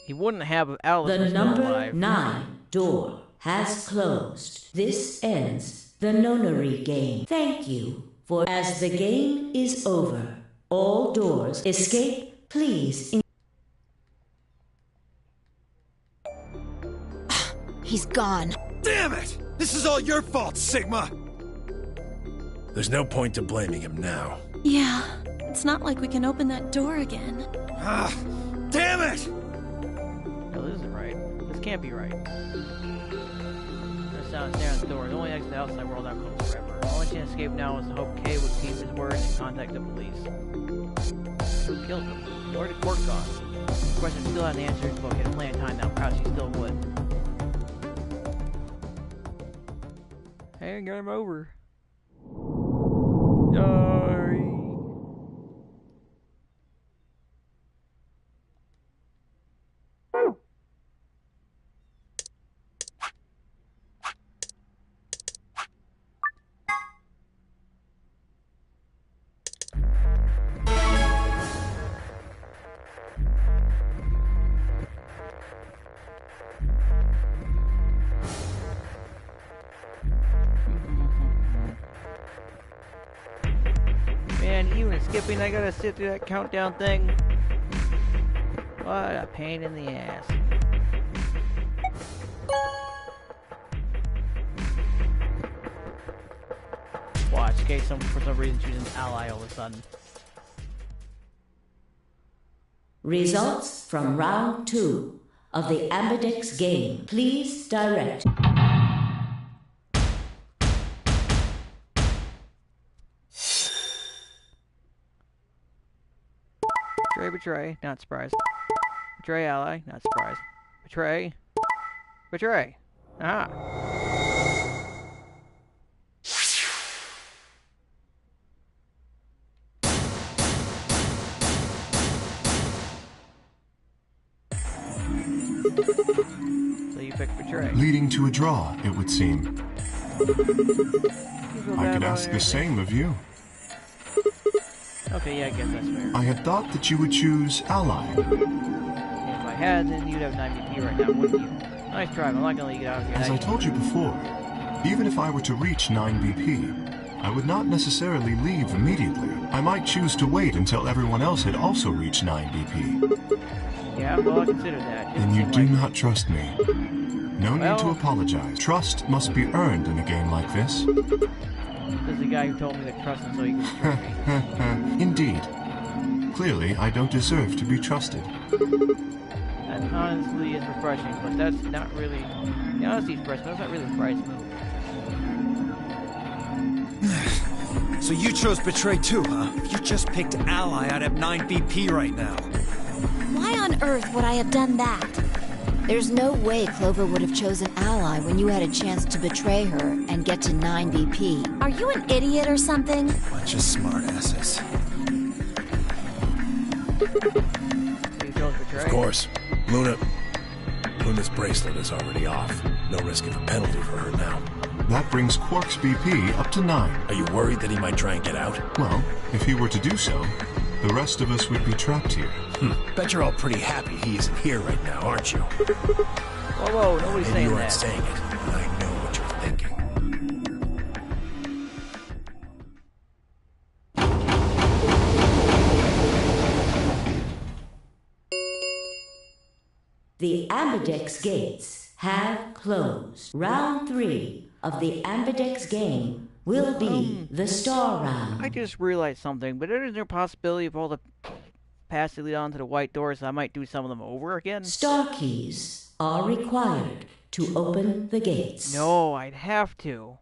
He wouldn't have if Alice The was still number alive. 9 door has closed. This ends the Nonary game. Thank you for as the game is over. All doors escape, please. He's gone. Damn it! This is all your fault, Sigma! There's no point to blaming him now. Yeah, it's not like we can open that door again. Ah, damn it! No, this isn't right. This can't be right. There's sound staring at the door. The only exit to the outside world not closed forever. The only chance to escape now is to hope Kay would keep his word and contact the police. Who killed him? Where did Court gone? The question still had an answer, but we had plenty of time now. Perhaps he still would. Hey, got him over. Sorry. Man, even skipping, I gotta sit through that countdown thing. What a pain in the ass. Watch, okay, for some reason choosing Ally all of a sudden. Results from round 2 of the Ambidex game. Please direct. Betray, not surprised. Betray Ally, not surprised. Betray. Betray. Ah. So you pick Betray. Leading to a draw, it would seem. I could ask the same of you. Okay, yeah, I guess that's fair. I had thought that you would choose Ally. If I had, then you'd have 9 BP right now, wouldn't you? Nice try, I'm not gonna let you get out of here. As I told you before, even if I were to reach 9 BP, I would not necessarily leave immediately. I might choose to wait until everyone else had also reached 9 BP. Yeah, well, I consider that. Then you do not trust me. No need to apologize. Trust must be earned in a game like this. This is the guy who told me to trust him so he could trust me. Indeed. Clearly, I don't deserve to be trusted. That honestly is refreshing, but that's not really... The honesty is refreshing, that's not really a price move. So you chose Betray too, huh? If you just picked Ally, I'd have 9 BP right now. Why on earth would I have done that? There's no way Clover would have chosen Ally when you had a chance to betray her and get to 9 BP. Are you an idiot or something? Bunch of smartasses. So you chose Betray? Of course. Luna's bracelet is already off. No risk of a penalty for her now. That brings Quark's BP up to 9. Are you worried that he might try and get out? Well, if he were to do so, the rest of us would be trapped here. Bet you're all pretty happy he isn't here right now, aren't you? Whoa, nobody's Maybe saying you aren't that. saying it, but I know what you're thinking. The Ambidex gates have closed. Round 3 of the Ambidex game will be the Star Round. I just realized something, but is there a possibility of all the paths that lead on to the white doors, I might do some of them over again? Star keys are required to open the gates. No, I'd have to.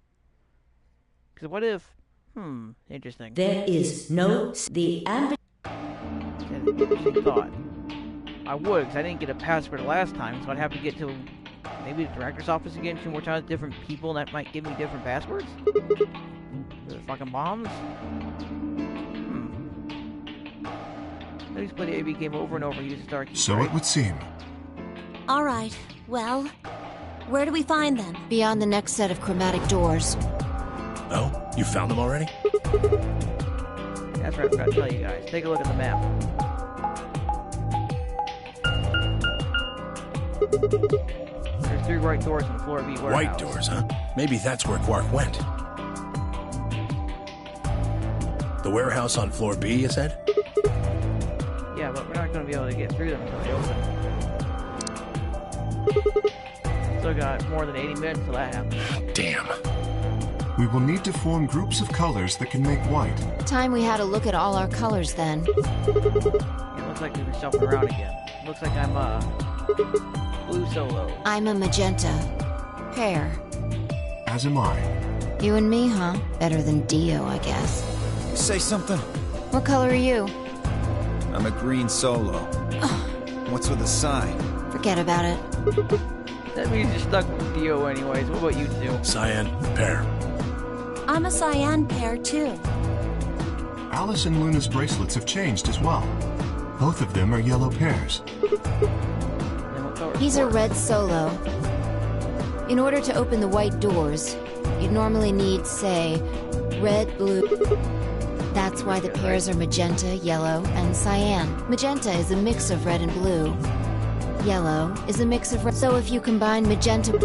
Because what if... interesting. There is no... The Ambidex... That's an interesting thought. I would, because I didn't get a password last time, so I'd have to get to maybe the director's office again 2 more times, different people, and that might give me different passwords? The fucking bombs? At least play the AB game over and over and use the star key. So right? it would seem. All right, well, where do we find them? Beyond the next set of chromatic doors. Oh? You found them already? That's right, I forgot to tell you guys. Take a look at the map. There's 3 white doors in the floor B warehouse. White doors, huh? Maybe that's where Quark went. The warehouse on floor B, you said? Yeah, but we're not going to be able to get through them until they open. Still got more than 80 minutes till that happens. Damn. We will need to form groups of colors that can make white. Time we had a look at all our colors then. It looks like we've been shuffling around again. Looks like I'm blue solo. I'm a magenta. Pear. As am I. You and me, huh? Better than Dio, I guess. Say something. What color are you? I'm a green solo. What's with the sign? Forget about it. That means you're stuck with Dio anyways. What about you two? Cyan, pear. I'm a cyan pair, too. Alice and Luna's bracelets have changed as well. Both of them are yellow pairs. Then what color is He's a Quark? red solo. In order to open the white doors, you'd normally need, say, red, blue. That's why the pairs are magenta, yellow, and cyan. Magenta is a mix of red and blue. Yellow is a mix of red. So if you combine magenta... I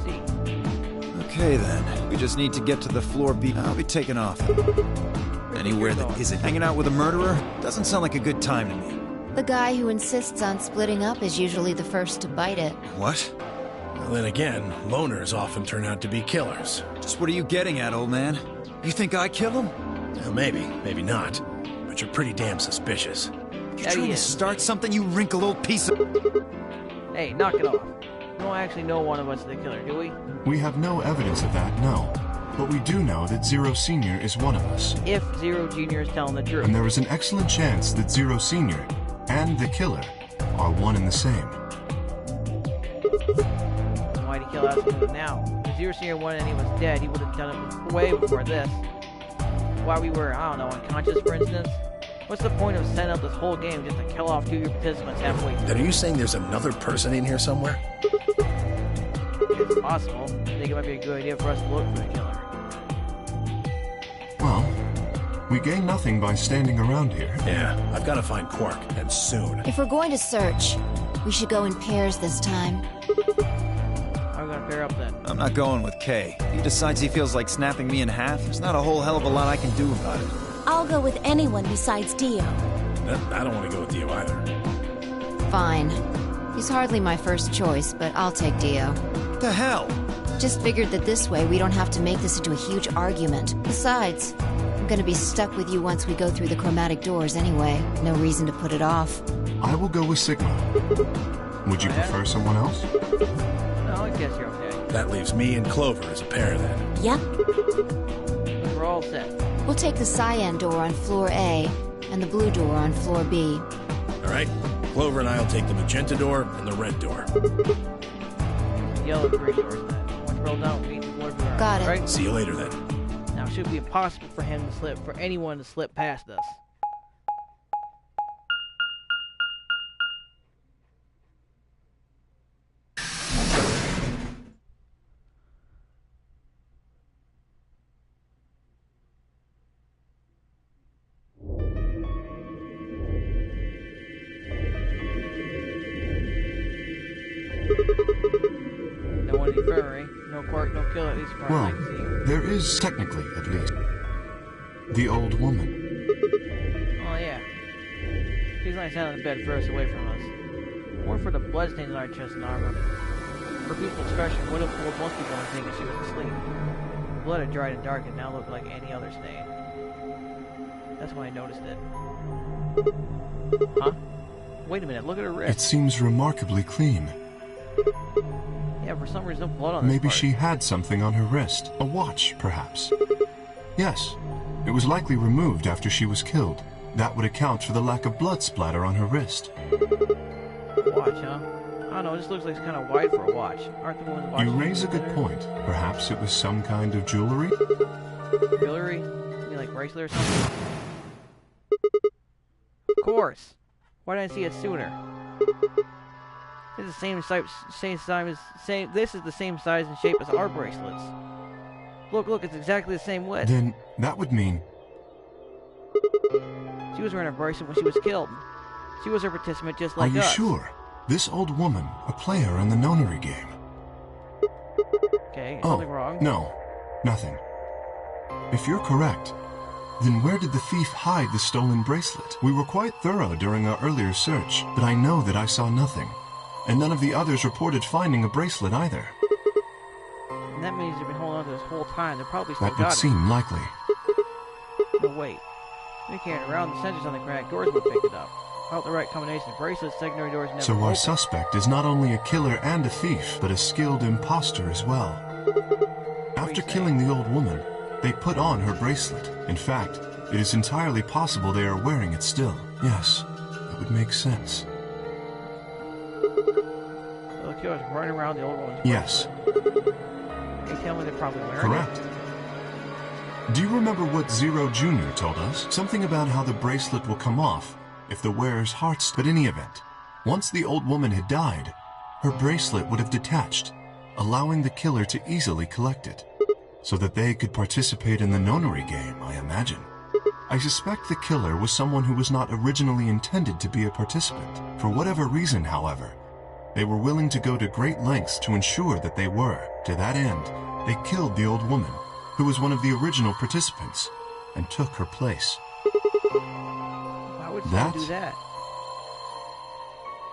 see. Okay then. We just need to get to the floor B. I'll be taking off. Anywhere that isn't hanging out with a murderer doesn't sound like a good time to me. The guy who insists on splitting up is usually the first to bite it. What? Well, then again, loners often turn out to be killers. Just what are you getting at, old man? You think I kill him? Well, maybe not. But you're pretty damn suspicious. You Yeah, trying he to is. start something, you wrinkled old piece of... Hey, knock it off. We don't actually know one of us is the killer, do we? We have no evidence of that, no. But we do know that Zero Senior is one of us. If Zero Junior is telling the truth. And there is an excellent chance that Zero Senior and the killer are one and the same. Why'd he kill us now? If Zero Senior won and he was dead, he would have done it way before this. While we were, I don't know, unconscious, for instance. What's the point of setting up this whole game just to kill off 2 of your participants halfway through? Then are you saying there's another person in here somewhere? It's possible. I think it might be a good idea for us to look for the killer. Well, we gain nothing by standing around here. Yeah, I've got to find Quark, and soon. If we're going to search, we should go in pairs this time. I'm gonna pair up then? I'm not going with Kay. If he decides he feels like snapping me in half, there's not a whole hell of a lot I can do about it. I'll go with anyone besides Dio. I don't want to go with you either. Fine. He's hardly my first choice, but I'll take Dio. What the hell? Just figured that this way we don't have to make this into a huge argument. Besides, I'm gonna be stuck with you once we go through the chromatic doors anyway. No reason to put it off. I will go with Sigma. Would you prefer someone else? No, I guess you're okay. That leaves me and Clover as a pair then. Yep. We're all set. We'll take the cyan door on floor A and the blue door on floor B. All right? Clover and I will take the magenta door and the red door. Yellow and green doors then. Once we're all done, we need to board around. Got it. Right? See you later then. Now, it should be impossible for anyone to slip past us. No one in the infirmary, no quirk, no killer, at least far as I Well, can see. there is technically, at least. The old woman. Oh yeah. She's lying down in the bed furthest away from us. More for the bloodstains on our chest and armor. Her beautiful expression would have fooled most people into thinking she was asleep. The blood had dried and darkened and now looked like any other stain. That's when I noticed it. Huh? Wait a minute, look at her It wrist. seems remarkably clean. Yeah, for some reason no blood on this Maybe part. she had something on her wrist. A watch, perhaps. Yes. It was likely removed after she was killed. That would account for the lack of blood splatter on her wrist. Watch, huh? I don't know, it just looks like it's kind of wide for a watch. Aren't the ones watching? You raise a good point. Perhaps it was some kind of jewelry? Jewelry? You mean like bracelet or something? Of course. Why didn't I see it sooner? This is the same size, This is the same size and shape as our bracelets. Look, it's exactly the same width. Then that would mean... She was wearing a bracelet when she was killed. She was a participant just Are like you us. sure? This old woman, a player in the Nonary game. Okay, Oh, something wrong. no. Nothing. If you're correct, then where did the thief hide the stolen bracelet? We were quite thorough during our earlier search, but I know that I saw nothing. And none of the others reported finding a bracelet either. And that means they've been holding on to this whole time. They're probably still That would got seem likely. it. No, wait. They're carrying around the sensors on the granite doors would pick it up. Without the right combination of bracelets, secondary doors never So our open. suspect is not only a killer and a thief, but a skilled imposter as well. After killing the old woman, they put on her bracelet. In fact, it is entirely possible they are wearing it still. Yes, that would make sense. So the killer's running around the old woman's Yes, bracelet. They tell me they're probably wearing correct. it. Do you remember what Zero Jr. told us? Something about how the bracelet will come off if the wearer's heart's... But in any event, once the old woman had died, her bracelet would have detached, allowing the killer to easily collect it, so that they could participate in the Nonary game, I imagine. I suspect the killer was someone who was not originally intended to be a participant. For whatever reason, however, they were willing to go to great lengths to ensure that they were. To that end, they killed the old woman, who was one of the original participants, and took her place. Why would someone do that?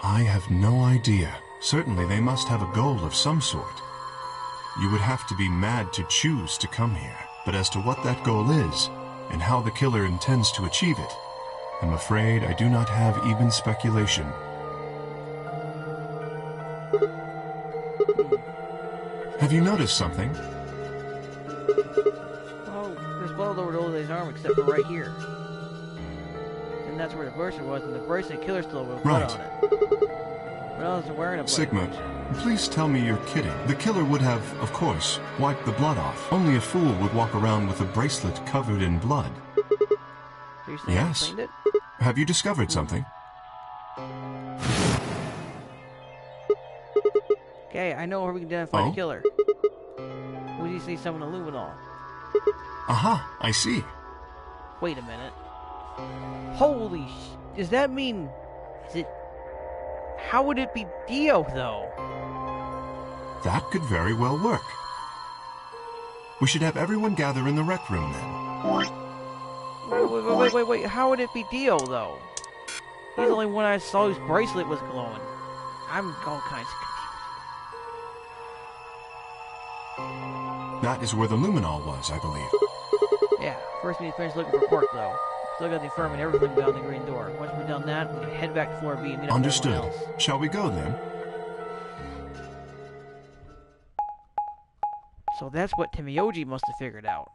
I have no idea. Certainly they must have a goal of some sort. You would have to be mad to choose to come here. But as to what that goal is, and how the killer intends to achieve it, I'm afraid I do not have even speculation. Have you noticed something? Well, there's blood over Olive's arm except for right here. And that's where the bracelet was, and the bracelet killer still with blood Right. on it. But I wasn't wearing a blood Sigma, bracelet. please tell me you're kidding. The killer would have, of course, wiped the blood off. Only a fool would walk around with a bracelet covered in blood. So you're saying Yes. he cleaned it? Have you discovered something? Okay, I know where we can identify Oh? the killer. We just need someone illuminol. Aha, I see. Wait a minute. Holy does that mean... Is it... How would it be Dio, though? That could very well work. We should have everyone gather in the rec room then. Wait. How would it be Dio, though? He's the only one I saw whose bracelet was glowing. I'm all kinds of That is where the luminol was, I believe. confused. Yeah, first we need to finish looking for Quark, though. Still got the infirmary and everything beyond the green door. Once we're done that, we can head back to floor B and meet up Understood. with everyone else. Shall we go then? So that's what Timioji must have figured out.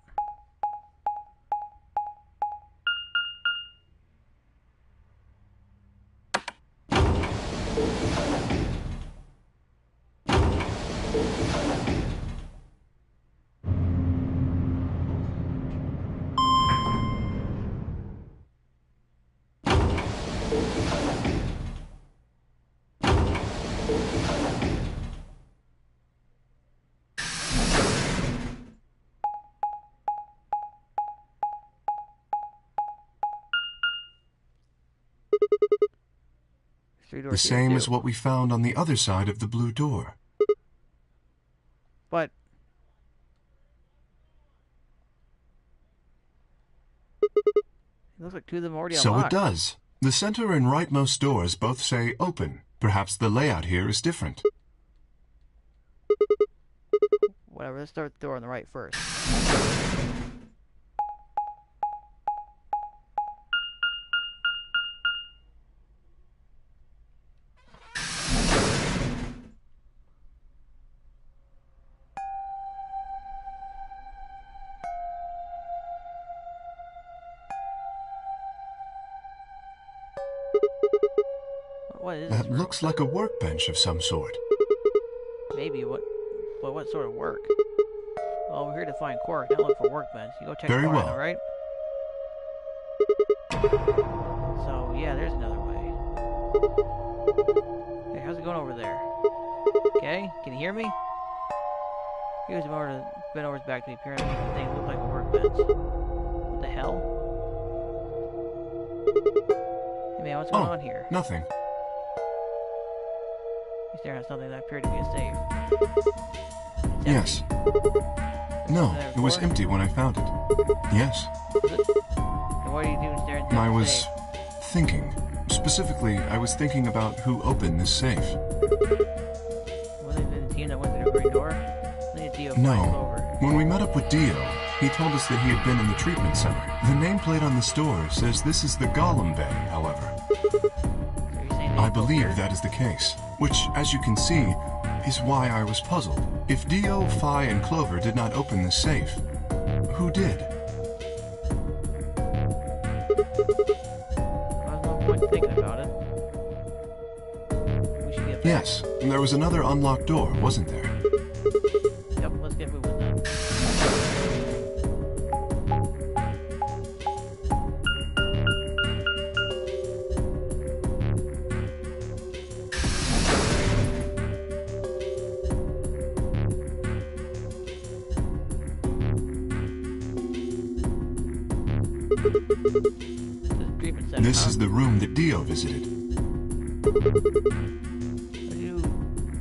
The same as what we found on the other side of the blue door. But it looks like two of them already So unlocked. it does. The center and rightmost doors both say open. Perhaps the layout here is different. Whatever, let's start with the door on the right first. What is this That room? looks like a workbench of some sort. Maybe what sort of work? Well, we're here to find Quark, not look for workbench. You go check Very the car, well. all right? So yeah, there's another way. Hey, how's it going over there? Okay, can you hear me? He was bent over his back to me, apparently making the thing look like a workbench. What the hell? Hey man, what's going on here? Nothing. He's staring at something that appeared to be a safe. Yes. No, there it was before? empty when I found it. Yes. And what are you doing staring at I the was safe? thinking. Specifically, I was thinking about who opened this safe. Was it the team that went through the green door? I think it's Dio flying No. over. When we met up with Dio, he told us that he had been in the treatment center. The nameplate on the store says this is the Golem Bay, however. So you're saying I they believe here? that is the case, which, as you can see, is why I was puzzled. If Dio, Phi, and Clover did not open this safe, who did? Well, there's no point thinking about it. We should get back. Yes, and there was another unlocked door, wasn't there? Yep, let's get moving then. Treatment center, This huh? is the room that Dio visited. I do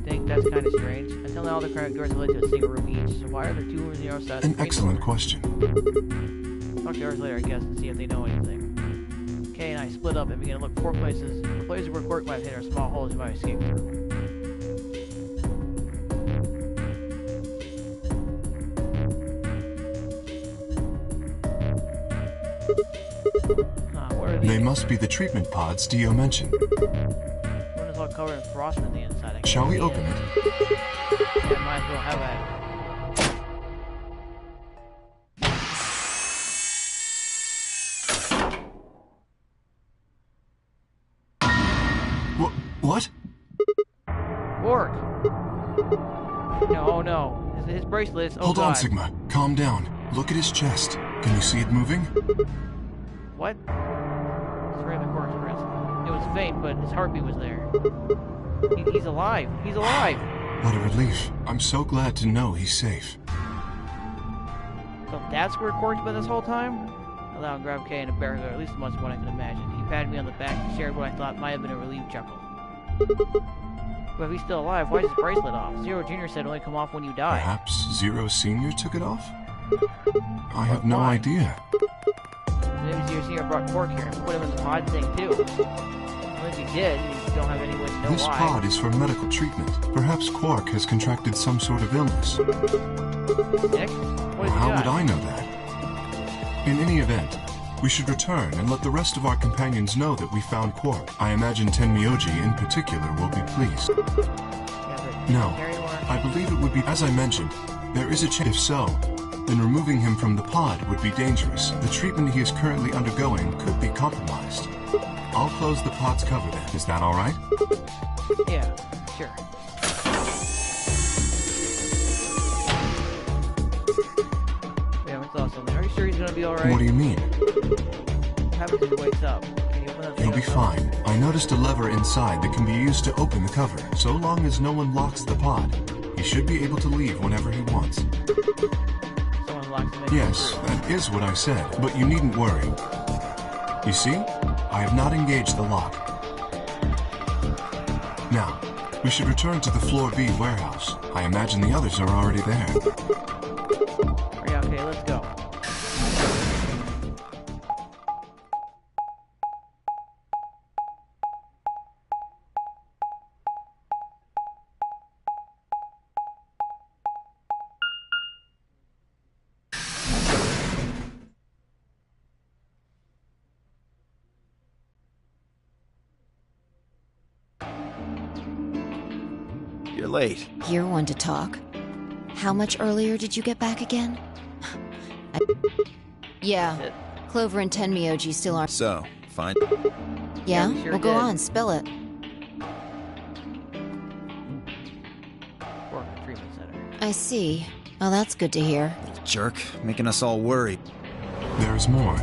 think that's kind of strange. Until now, the current doors led to a single room each. So why are there two rooms on the other side? An excellent question. Talk to yours later, I guess, and see if they know anything. Kay and I split up and began to look for places where Quark might have hit, or small holes he might have escaped through. What are these? They must be the treatment pods Dio mentioned. One is all covered in frost on the inside. I can't Shall we see open it. it? Yeah, might as well have at it. What? Quark! No, oh no. His bracelet is... Oh Hold God. on, Sigma. Calm down. Look at his chest. Can you see it moving? What? It's right in the Quark's wrist. It was faint, but his heartbeat was there. He's alive. He's alive! What a relief. I'm so glad to know he's safe. So that's where Quark's been this whole time? I allowed him to grab Kay and a bear hug, at least as much as what I could imagine. He patted me on the back and shared what I thought might have been a relieved chuckle. But if he's still alive, why is his bracelet off? Zero Jr. said it only come off when you die. Perhaps Zero Senior took it off? I have no Why? idea. Maybe Zero Senior brought Quark here and put him in the pod thing too. Unless he did, you don't have any way to know This why. pod is for medical treatment. Perhaps Quark has contracted some sort of illness. Nick? What has he How got? would I know that? In any event, we should return and let the rest of our companions know that we found Quark. I imagine Tenmyoji in particular will be pleased. Yeah, but No, Harry Warren- I believe it would be, as I mentioned, there is a chance. If so, then removing him from the pod would be dangerous. The treatment he is currently undergoing could be compromised. I'll close the pod's cover then. Is that all right? Yeah, sure. Yeah, we saw something. Are you sure he's gonna be alright? What do you mean? What happens if he wakes up? Can you open that thing He'll be up? fine. I noticed a lever inside that can be used to open the cover. So long as no one locks the pod, he should be able to leave whenever he wants. Someone locks him in. Yes, that is what I said, but you needn't worry. You see, I have not engaged the lock. Now, we should return to the Floor B warehouse. I imagine the others are already there. Yeah, okay, let's go. You're late. You're one to talk. How much earlier did you get back again? Yeah, Shit. Clover and Tenmyoji still aren't. So, fine. Yeah? we sure Well, go did. on, spill it. Quark Treatment Center. I see. Well, that's good to hear. Jerk, making us all worried. There is more.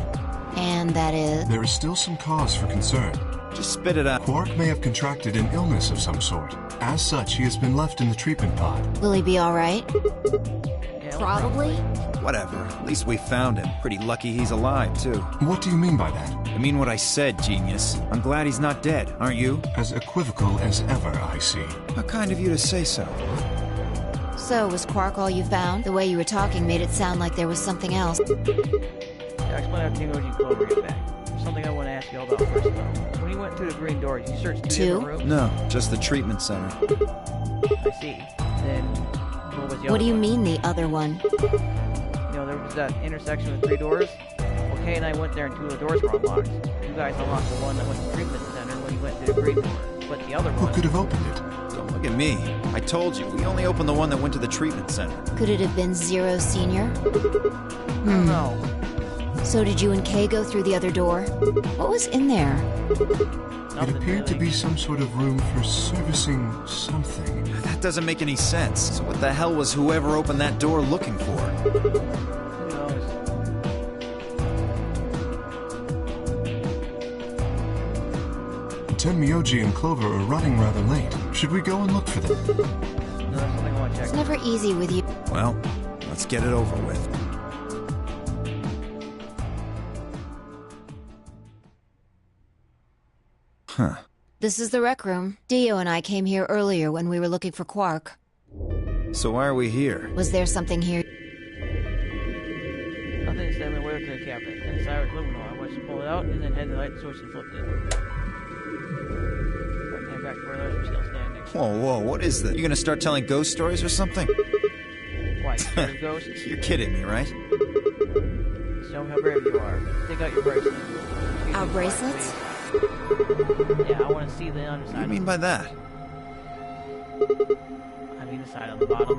And that is... There is still some cause for concern. Just spit it out. Quark may have contracted an illness of some sort. As such, he has been left in the treatment pod. Will he be alright? Yeah, Probably. Whatever. At least we found him. Pretty lucky he's alive, too. What do you mean by that? I mean what I said, genius. I'm glad he's not dead, aren't you? As equivocal as ever, I see. How kind of you to say so. So, was Quark all you found? The way you were talking made it sound like there was something else. Yeah, explain how Tenmyoji and Clover get back. There's something I want to ask you all about first, though. When you went through the green doors, you searched two Two? different rooms? No, just the treatment center. I see. Then, what was the What other do you one? mean, the other one? You know, there was that intersection with 3 doors. Well, Kay and I went there and 2 of the doors were unlocked. You guys unlocked the one that went to the treatment center when you went through the green door. But the other Who one... could have opened it? Don't look at me. I told you, we only opened the one that went to the treatment center. Could it have been Zero Senior? I don't know. So did you and Kay go through the other door? What was in there? It Nothing appeared to really. be some sort of room for servicing something. That doesn't make any sense. So what the hell was whoever opened that door looking for? Who knows? Tenmyoji and Clover are running rather late. Should we go and look for them? No, that's something I want to check. It's never easy with you. Well, let's get it over with. Huh. This is the rec room. Dio and I came here earlier when we were looking for Quark. So why are we here? Was there something here? Nothing standing in the way to the cabinet. Inside was aluminum. I watched you pull it out and then had the light switch and flipped it. Right hand back to where the others were still standing. Whoa, whoa, what is this? You gonna start telling ghost stories or something? Why, you scared of ghosts? You're kidding me, right? Show me how brave you are. Take out your bracelet. Excuse Our me, bracelets? Yeah, I want to see the underside. What do you mean by that? I mean the side on the bottom.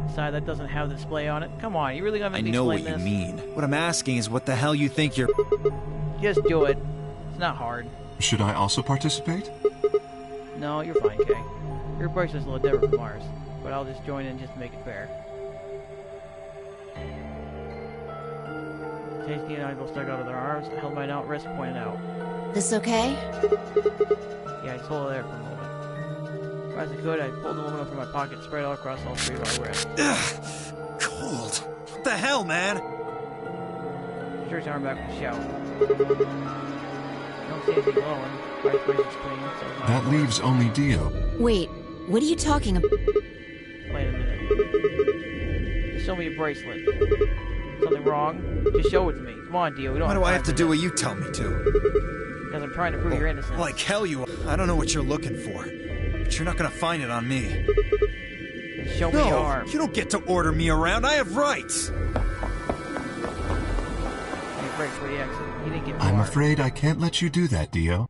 The side that doesn't have the display on it. Come on, you really gonna I make me know what explain you this? mean. What I'm asking is what the hell you think you're... Just do it. It's not hard. Should I also participate? No, you're fine, Kay. Your bracelet's a little different from ours, but I'll just join in just to make it fair. Tasty and I both stuck out of their arms, held mine out, wrist pointed out. This okay? Yeah, I just hold it there for a moment. As I could, I pulled the aluminum from my pocket, spread it all across all 3 of our wrists. Ugh, cold. What the hell, man? Stretched arm back with a shout. Don't see anything glowing. Right bracelet's clean, so it's not That leaves only Dio. Wait, What are you talking about? Wait a minute. Just show me your bracelet. Something wrong? Just show it to me. Come on, Dio. We don't Why have do I time have to for do this. what you tell me to? Because I'm trying to prove your innocence. Like hell you are. I don't know what you're looking for, but you're not gonna find it on me. Then show me your No, arm. you don't get to order me around. I have rights. Hey, break for the exit. He didn't get I'm far. afraid I can't let you do that, Dio.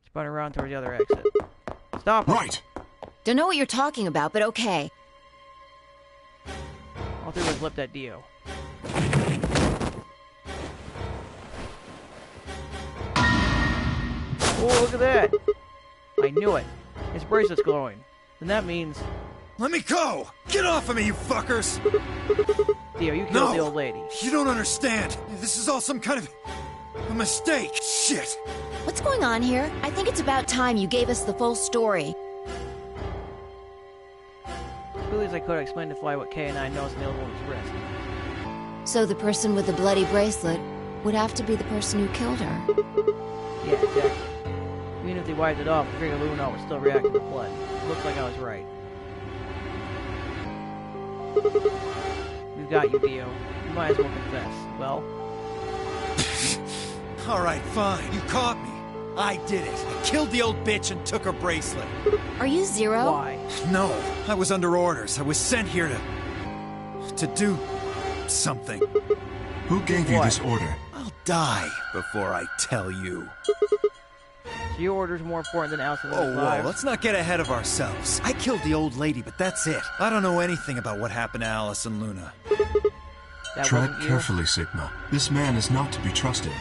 Spun around towards the other exit. Stop him. Right! Don't know what you're talking about, but okay. All through was lip that Dio. Oh, look at that! I knew it. His bracelet's glowing. Then that means... Let me go! Get off of me, you fuckers! Dio, you killed No! the old lady. You don't understand. This is all some kind of a mistake. Shit! What's going on here? I think it's about time you gave us the full story. As quickly as I could, I explained to Fly what Kay and I noticed in the old woman's wrist. So the person with the bloody bracelet would have to be the person who killed her. Yeah, exactly. Even if they wiped it off, I figured Luna would still react to the blood. Looks like I was right. We've got you, Dio. You might as well confess. Well, Alright, fine. You caught me. I did it. I killed the old bitch and took her bracelet. Are you Zero? why? No, I was under orders. I was sent here to do something. Who gave you What? this order? I'll die before I tell you. So your order's more important than Alice and Whoa, Luna's whoa, lives. let's not get ahead of ourselves. I killed the old lady, but that's it. I don't know anything about what happened to Alice and Luna. That Tread wasn't you? carefully, Sigma. This man is not to be trusted.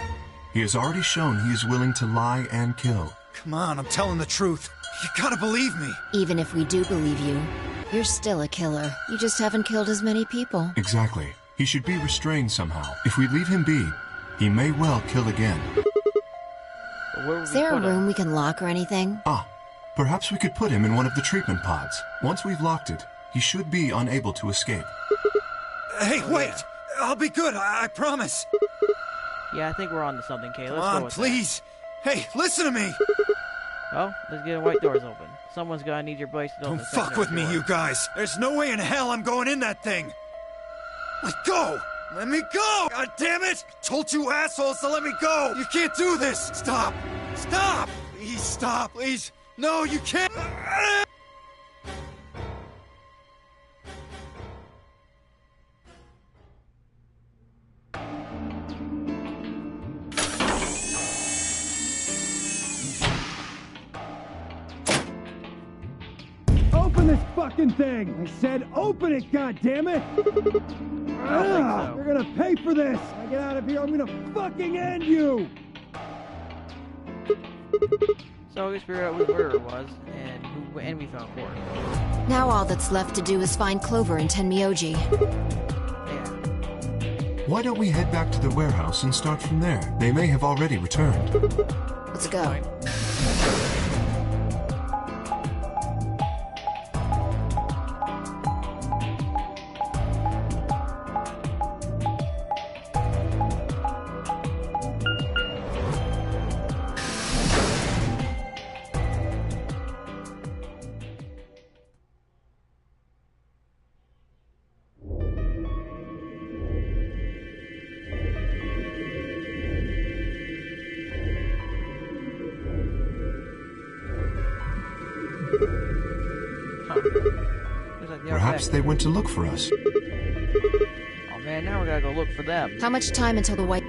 He has already shown he is willing to lie and kill. Come on, I'm telling the truth. You gotta believe me. Even if we do believe you, you're still a killer. You just haven't killed as many people. Exactly. He should be restrained somehow. If we leave him be, he may well kill again. But where would Is we there a put him? room we can lock or anything? Ah, perhaps we could put him in one of the treatment pods. Once we've locked it, he should be unable to escape. Hey, Oh, wait! yeah. I'll be good, I promise. Yeah, I think we're on to something, Kay. Come Let's on, go with please. Hey, listen to me. that. Well, let's get the white doors open. Someone's gonna need your bracelet to open Don't the fuck with me, secondary you guys. There's no way in hell I'm going in that thing. Let go! Let me go! God damn it! I told you assholes to let me go! You can't do this! Stop! Stop! Please stop, please! No, you can't! Open this fucking thing! I said open it, goddammit! so. You're gonna pay for this! When I get out of here, I'm gonna fucking end you! So we figured out who the murderer was, and we found Quark. Now all that's left to do is find Clover and Tenmyoji. Yeah. Why don't we head back to the warehouse and start from there? They may have already returned. Let's go. Fine. Huh. Looks like they're Perhaps back. they went to look for us. Oh man, now we gotta go look for them. How much time until the white...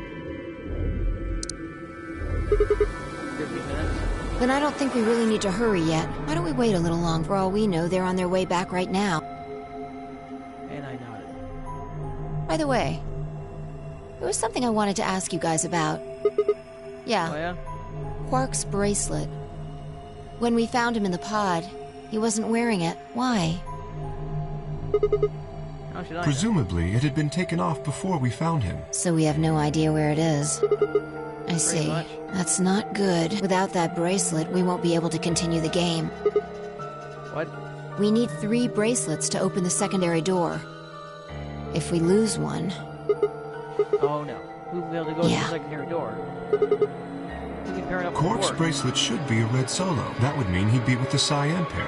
50 minutes. Then I don't think we really need to hurry yet. Why don't we wait a little long? For all we know, they're on their way back right now. And I nodded. By the way, there was something I wanted to ask you guys about. Oh Yeah, yeah? Quark's bracelet. When we found him in the pod, he wasn't wearing it. Why? How should I know? Presumably, it had been taken off before we found him. So we have no idea where it is. I see. much. That's not good. Without that bracelet, we won't be able to continue the game. What? We need 3 bracelets to open the secondary door. If we lose one... Oh no. We will be able to go to Yeah. the secondary door. Who's he pairing up with Quark's Quark? bracelet should be a red solo. That would mean he'd be with the Cyan pair.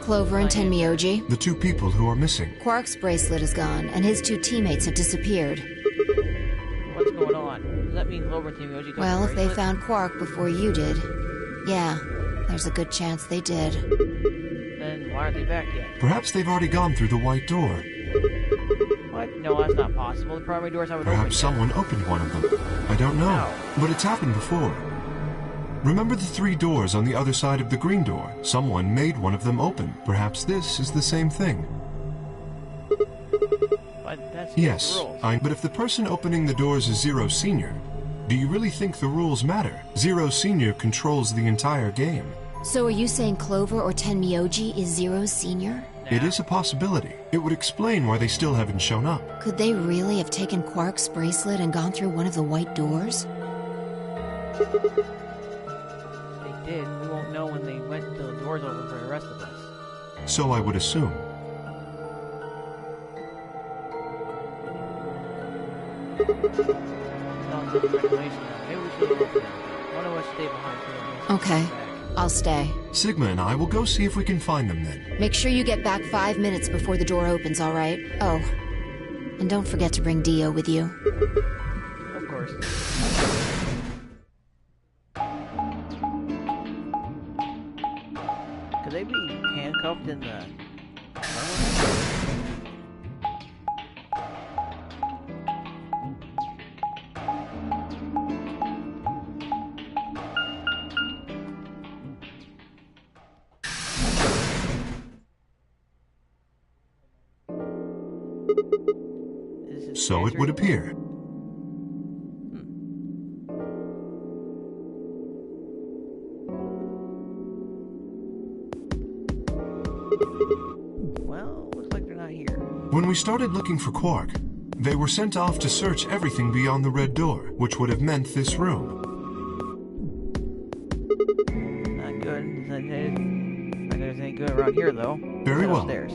Clover and Tenmyoji. The two people who are missing. Quark's bracelet is gone, and his two teammates have disappeared. What's going on? Does that mean Clover and Tenmyoji took Well, the if they bracelet? found Quark before you did, yeah, there's a good chance they did. Then why aren't they back yet? Perhaps they've already gone through the white door. What? No, that's not possible. The primary doors haven't Perhaps opened someone opened one of them. I don't know. How? But it's happened before. Remember the 3 doors on the other side of the green door? Someone made one of them open. Perhaps this is the same thing. yet. But that's Yes, the rules. but if the person opening the doors is Zero Senior, do you really think the rules matter? Zero Senior controls the entire game. So are you saying Clover or Tenmyoji is Zero Senior? It is a possibility. It would explain why they still haven't shown up. Could they really have taken Quark's bracelet and gone through one of the white doors? They did. We won't know when they went until the doors open for the rest of us. So I would assume. Not the regulation now. Maybe we should look now. One of us stay behind so we don't miss Okay, back. I'll stay. Sigma and I will go see if we can find them then. Make sure you get back 5 minutes before the door opens, all right? Oh, and don't forget to bring Dio with you. Of course. Could they be handcuffed in the... Is this So it pantry? would appear. Well, looks like they're not here. When we started looking for Quark, they were sent off to search everything beyond the red door, which would have meant this room. Not good. Not good. There's any good around here, though. Very Head well. Upstairs.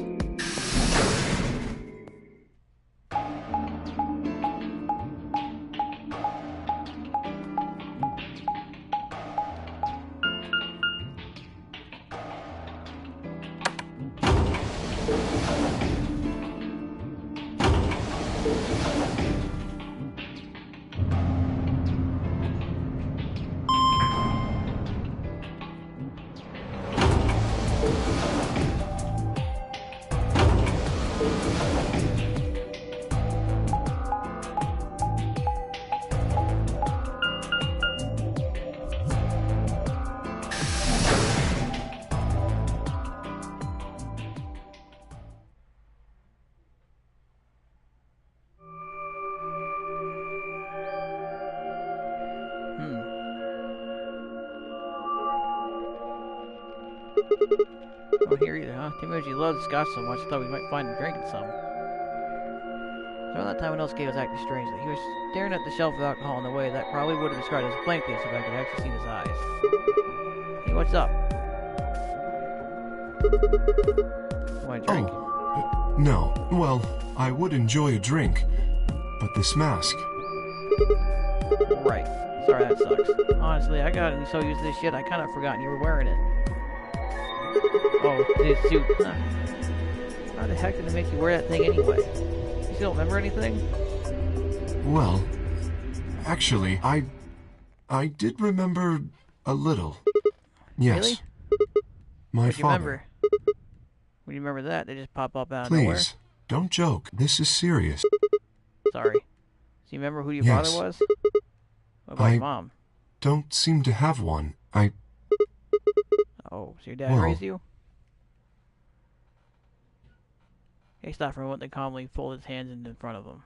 Not here either, huh? Tenmyoji loves scotch so much, I thought we might find him drinking some. Around that time, when else Gay was acting strangely. He was staring at the shelf of alcohol in a way that probably would have described as blankness if I could actually see his eyes. Hey, what's up? Want a drink? Oh, no. Well, I would enjoy a drink, but this mask. Right. Sorry, that sucks. Honestly, I got so used to this shit, I kind of forgotten you were wearing it. Oh, this suit. Huh. How the heck did it make you wear that thing anyway? You still remember anything? Well, actually, I did remember a little. Yes. Really? My What'd you father. remember? When you remember that, they just pop up out of nowhere. Please, don't joke. This is serious. Sorry. So you remember who your Yes. father was? What about your mom? Don't seem to have one. Oh, so your dad Well- raised you? He stopped for a moment and calmly folded his hands in front of him.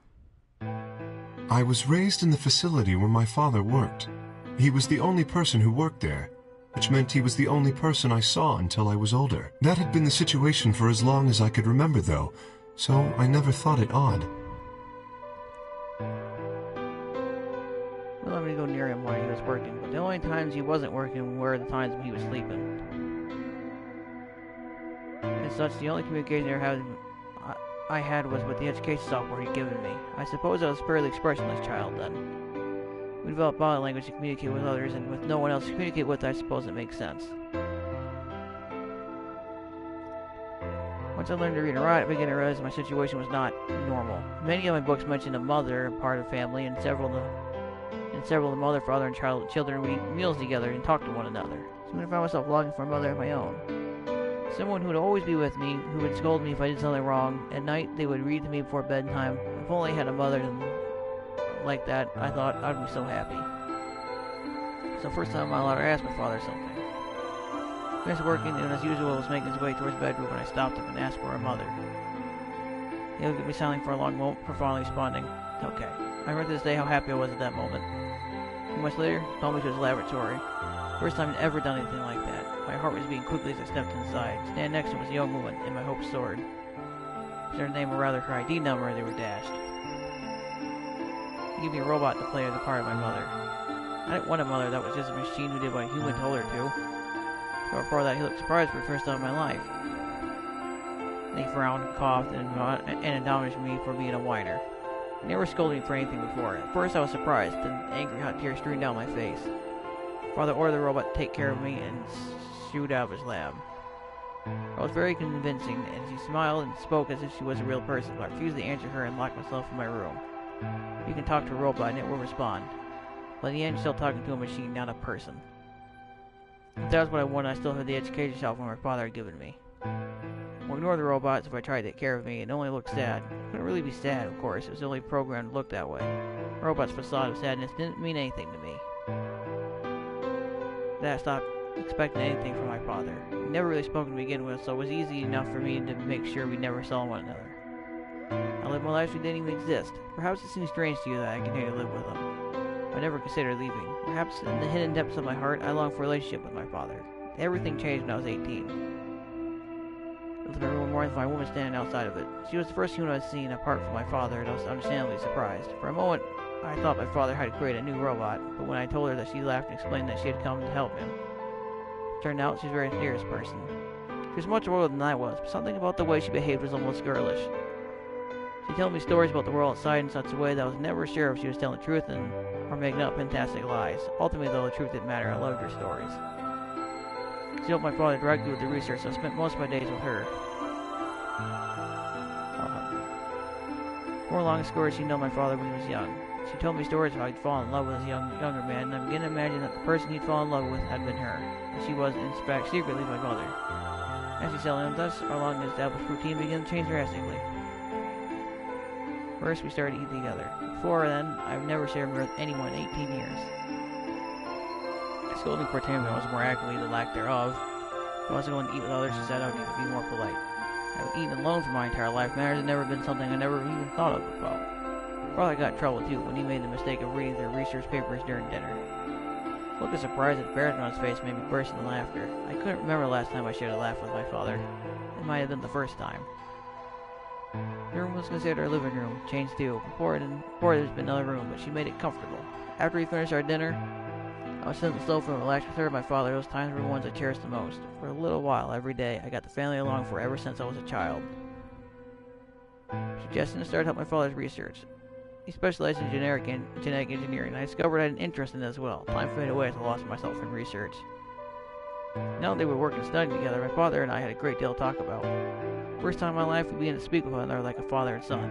I was raised in the facility where my father worked. He was the only person who worked there, which meant he was the only person I saw until I was older. That had been the situation for as long as I could remember, though, so I never thought it odd. We let me go near him while he was working, but the only times he wasn't working were the times when he was sleeping. As such, the only communication I had was with the education software he'd given me. I suppose I was a fairly expressionless child then. We developed body language to communicate with others, and with no one else to communicate with, I suppose it makes sense. Once I learned to read and write, I began to realize my situation was not normal. Many of my books mentioned a mother, part of the family, and several of the mother, father, and children would eat meals together and talk to one another. Soon I found myself longing for a mother of my own. Someone who would always be with me, who would scold me if I did something wrong. At night, they would read to me before bedtime. If only I had a mother like that, I thought I'd be so happy. So first time in my life, I asked my father something. He was working, and as usual, was making his way towards his bedroom when I stopped him and asked for a mother. He looked at me silently for a long moment before finally responding, "Okay." I remember to this day how happy I was at that moment. A few months later, he called me to his laboratory. First time I'd ever done anything like that. My heart was beating quickly as I stepped inside. Standing next to him was a young woman, and my hopes soared. Their name, or rather her ID number, they were dashed. He gave me a robot to play the part of my mother. I didn't want a mother that was just a machine who did what a human told her to. But before that, he looked surprised for the first time in my life. Then he frowned, coughed, and admonished me for being a whiner. He never scolded me for anything before. At first I was surprised, then angry hot tears streamed down my face. Father ordered the robot to take care of me and shooed out of his lab. I was very convincing, and she smiled and spoke as if she was a real person, but I refused to answer her and locked myself in my room. You can talk to a robot and it will respond. But in the end, you're still talking to a machine, not a person. If that was what I wanted, I still had the education shelf my father had given me. Well, ignore the robots if I tried to take care of me. It only looked sad. It couldn't really be sad, of course. It was only programmed to look that way. The robot's facade of sadness didn't mean anything to me. Then I stopped expecting anything from my father. He never really spoke to begin with, so it was easy enough for me to make sure we never saw one another. I lived my life as we didn't even exist. Perhaps it seems strange to you that I continue to live with him. I never considered leaving. Perhaps in the hidden depths of my heart, I longed for a relationship with my father. Everything changed when I was 18. I lived in my room morning with my woman standing outside of it. She was the first human I'd seen apart from my father, and I was understandably surprised. For a moment, I thought my father had created a new robot, but when I told her that, she laughed and explained that she had come to help him. It turned out she was a very serious person. She was much older than I was, but something about the way she behaved was almost girlish. She told me stories about the world outside in such a way that I was never sure if she was telling the truth or making up fantastic lies. Ultimately, though, the truth didn't matter. I loved her stories. She helped my father directly with the research, so I spent most of my days with her. More long stories, she knew my father when he was young. She told me stories of how he'd fallen in love with his younger man, and I began to imagine that the person he'd fallen in love with had been her, and she was, in fact, secretly my mother. As she settled in with us, our long-established routine began to change drastically. First, we started eating together. Before then, I've never shared with anyone in 18 years. Scolding for Tammy was more accurately the lack thereof. If I wasn't going to eat with others, she said I would need to be more polite. Having eaten alone for my entire life, manners had never been something I never even thought of before. Father got in trouble too when he made the mistake of reading their research papers during dinner. The look of surprise and embarrassment on his face made me burst into laughter. I couldn't remember the last time I shared a laugh with my father. It might have been the first time. The room was considered our living room, changed too. Before there's been another room, but she made it comfortable. After we finished our dinner, I was sitting on the sofa and relaxed with her and my father. Those times were the ones I cherished the most. For a little while, every day, I got the family along for ever since I was a child. Suggesting to start help my father's research. He specialized in genetic engineering, and I discovered I had an interest in it as well. Time faded away as I lost myself in research. Now that they were working and studying together, my father and I had a great deal to talk about. First time in my life, we began to speak with one another like a father and son.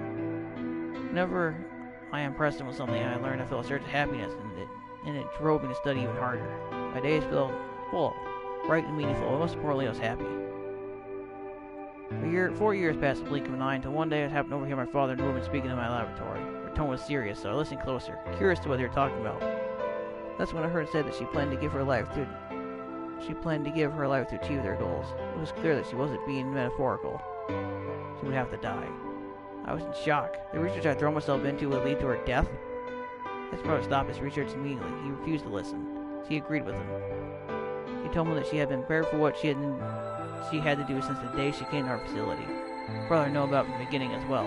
Whenever I impressed him with something, I learned I felt a surge of happiness, and it drove me to study even harder. My days felt full, bright and meaningful, and most importantly, I was happy. 4 years passed the blink of an eye until one day I happened to overhear my father and woman speaking in my laboratory. Her tone was serious, so I listened closer, curious to what they were talking about. That's when I heard it said that she planned to give her life to achieve their goals. It was clear that she wasn't being metaphorical. She would have to die. I was in shock. The research I'd thrown myself into would lead to her death? His brother stopped his research immediately. He refused to listen. She agreed with him. He told me that she had been prepared for what she had to do since the day she came to our facility. Her brother knew about it from the beginning as well.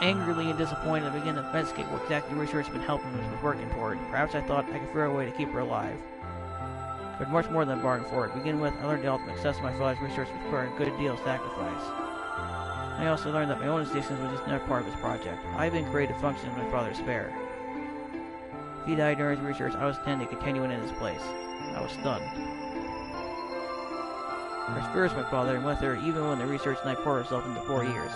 Angrily and disappointed, I began to investigate what exactly the research had been helping us with working toward. Perhaps I thought I could figure out a way to keep her alive. But much more than a bargain for it. To begin with, I learned the ultimate success of my father's research would require a good deal of sacrifice. I also learned that my own existence was just another part of his project. I had been created to function in my father's spare. If he died during his research, I was intending to continue in his place. I was stunned. I experienced my father and with her even when the research night poured herself into 4 years.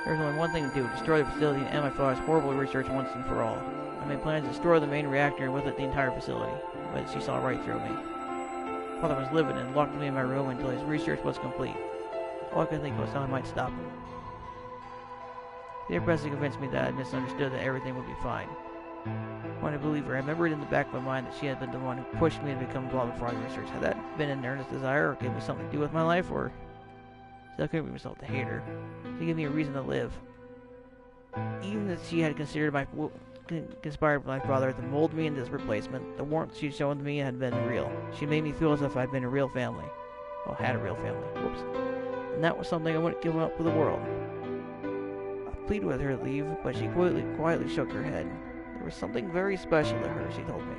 There was only one thing to do, destroy the facility and end my father's horrible research once and for all. I made plans to destroy the main reactor and with it the entire facility, but she saw right through me. Father was livid and locked me in my room until his research was complete. All I could think was how I might stop him. The impressor convinced me that I misunderstood that everything would be fine. I wanted to believe her. I remembered in the back of my mind that she had been the one who pushed me to become involved in fraud research. Had that been an earnest desire or gave me something to do with my life, or still couldn't bring myself to hate her? To give me a reason to live. Even if she had conspired my father to mold me into this replacement, the warmth she'd shown to me had been real. She made me feel as if I'd been a real family. Well, had a real family. Whoops. And that was something I wouldn't give up for the world. I pleaded with her to leave, but she quietly shook her head. There was something very special to her, she told me.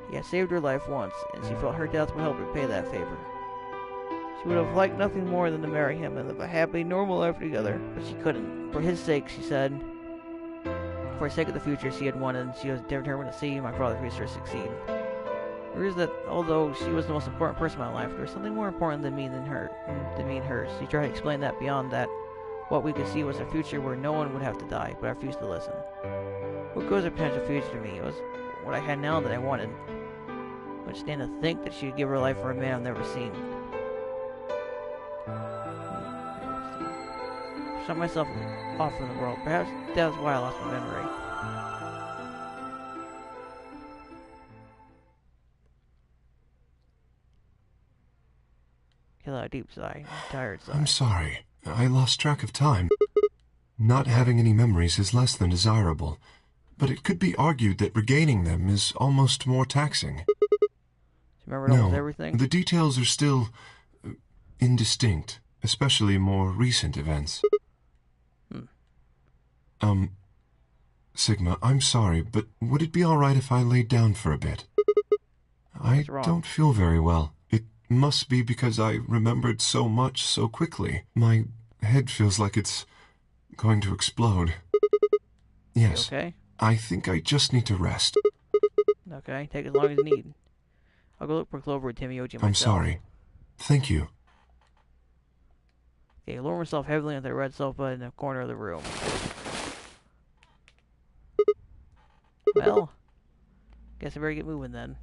He had saved her life once, and she felt her death would help repay that favor. She would have liked nothing more than to marry him and live a happy, normal life together, but she couldn't. For his sake, she said, for the sake of the future she had wanted, she was determined to see my father's research succeed. It was that although she was the most important person in my life, there was something more important than me and hers. She tried to explain that beyond that, what we could see was a future where no one would have to die, but I refused to listen. What goes a potential future to me? It was what I had now that I wanted. I would stand to think that she would give her life for a man I've never seen. Shut myself off from the world. Perhaps that was why I lost my memory. He let out a deep sigh, a tired sigh. I'm sorry. I lost track of time. Not having any memories is less than desirable, but it could be argued that regaining them is almost more taxing. Do you remember almost everything? The details are still indistinct, especially more recent events. Sigma, I'm sorry, but would it be all right if I laid down for a bit? I don't feel very well. It must be because I remembered so much so quickly. My head feels like it's going to explode. Yes. You okay? I think I just need to rest. Okay, take as long as you need. I'll go look for Clover and Timmy Oji myself. I'm sorry. Thank you. Okay, lower myself heavily onto the red sofa in the corner of the room. Well, guess I better get moving then.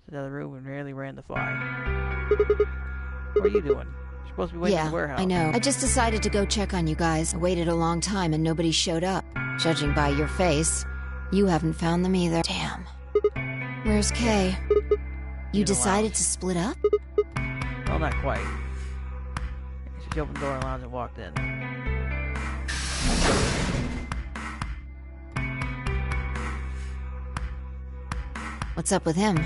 Sit out of the room and nearly ran the fire. What are you doing? You're supposed to be waiting in the warehouse. I know. I just decided to go check on you guys. I waited a long time and nobody showed up. Judging by your face, you haven't found them either. Damn. Where's Kay? You decided to split up? Well, not quite. She opened the door in the lounge and walked in. What's up with him?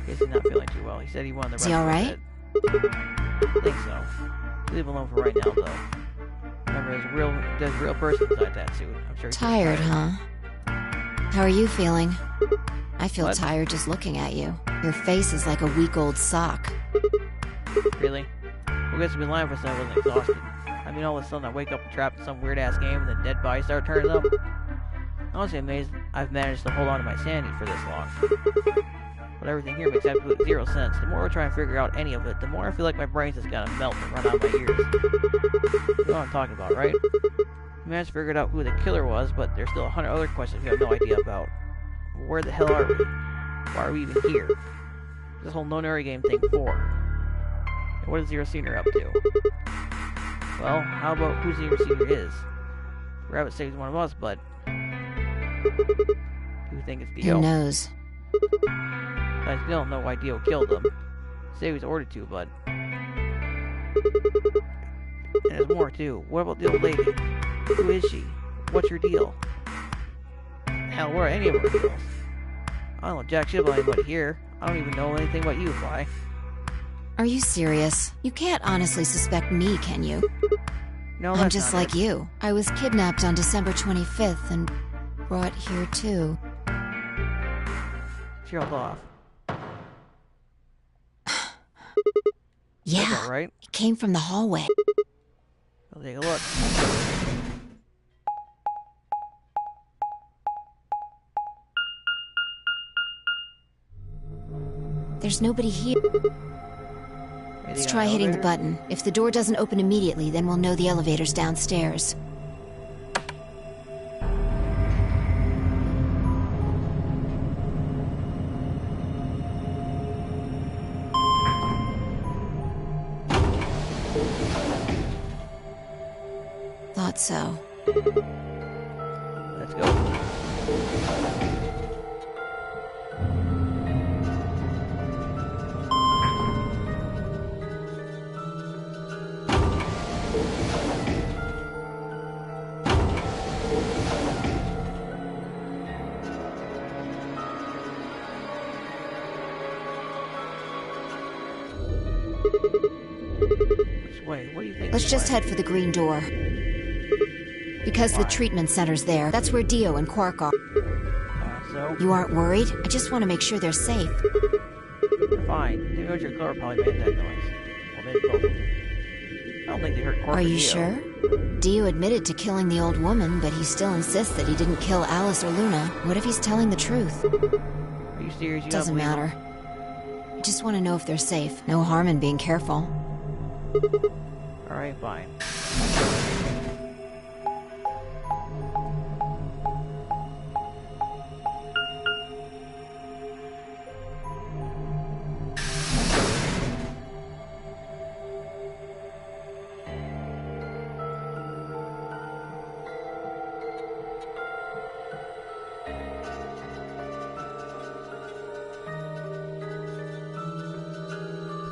Guess he's not feeling too well. He said he wanted to rest. Is he alright? I think so. Leave him alone for right now, though. Remember, there's a real person inside that suit. I'm sure he's Tired, huh? How are you feeling? I feel What? tired just looking at you. Your face is like a week-old sock. Really? Well, guess I've been lying for so I wasn't exhausted. I mean, all of a sudden I wake up trapped in some weird-ass game and the dead bodies start turning up. I'm honestly amazed I've managed to hold on to my sanity for this long. But everything here makes absolutely zero sense. The more I try and figure out any of it, the more I feel like my brain's just gonna melt and run out of my ears. You know what I'm talking about, right? I managed to figure out who the killer was, but there's still 100 other questions we have no idea about. Where the hell are we? Why are we even here? What's this whole Nonary game thing for? And what is Zero Senior up to? Well, how about who Zero Senior is? Rabbit saves one of us, but you think it's Dio? Who knows? I still have no idea what killed them. Say he was ordered to, but... And there's more, too. What about the old lady? Who is she? What's your deal? Hell, where are any of our deals? I don't know jack shit about anybody here. I don't even know anything about you, Fly. Are you serious? You can't honestly suspect me, can you? No, I'm that's just not like it. you. I was kidnapped on December 25th and brought here too. She rolled off. Yeah, That's all right. it came from the hallway. I'll take a look. There's nobody here. Let's try hitting the elevator? button. If the door doesn't open immediately, then we'll know the elevator's downstairs. Thought so. Let's go. Wait, what do you think? Let's just head for the green door. Because the treatment center's there, that's where Dio and Quark are. So? You aren't worried? I just want to make sure they're safe. Fine. The Roger Clover probably made that noise. Well, maybe both of them. I don't think they hurt Quark Are or you Dio. sure? Dio admitted to killing the old woman, but he still insists that he didn't kill Alice or Luna. What if he's telling the truth? Are you serious? You Doesn't don't believe matter. I just want to know if they're safe. No harm in being careful. him? Alright, fine.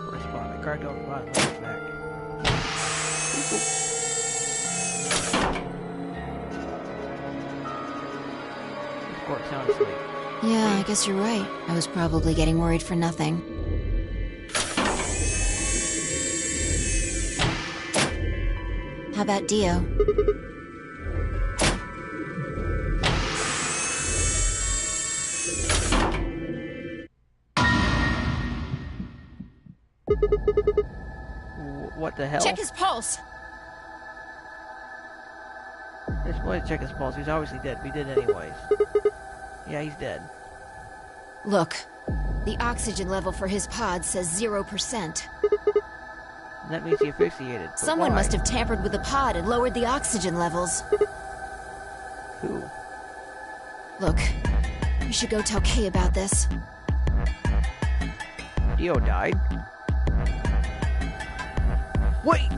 Corresponding. Guard door provided back. Quark sound asleep. Yeah, I guess you're right. I was probably getting worried for nothing. How about Dio? What the hell? Check his pulse. Just wanted to check his pulse. He's obviously dead. We did anyways. Yeah, he's dead. Look, the oxygen level for his pod says 0%. That means he asphyxiated. But Someone why? must have tampered with the pod and lowered the oxygen levels. Who? Look, we should go tell Kay about this. Dio died? Wait!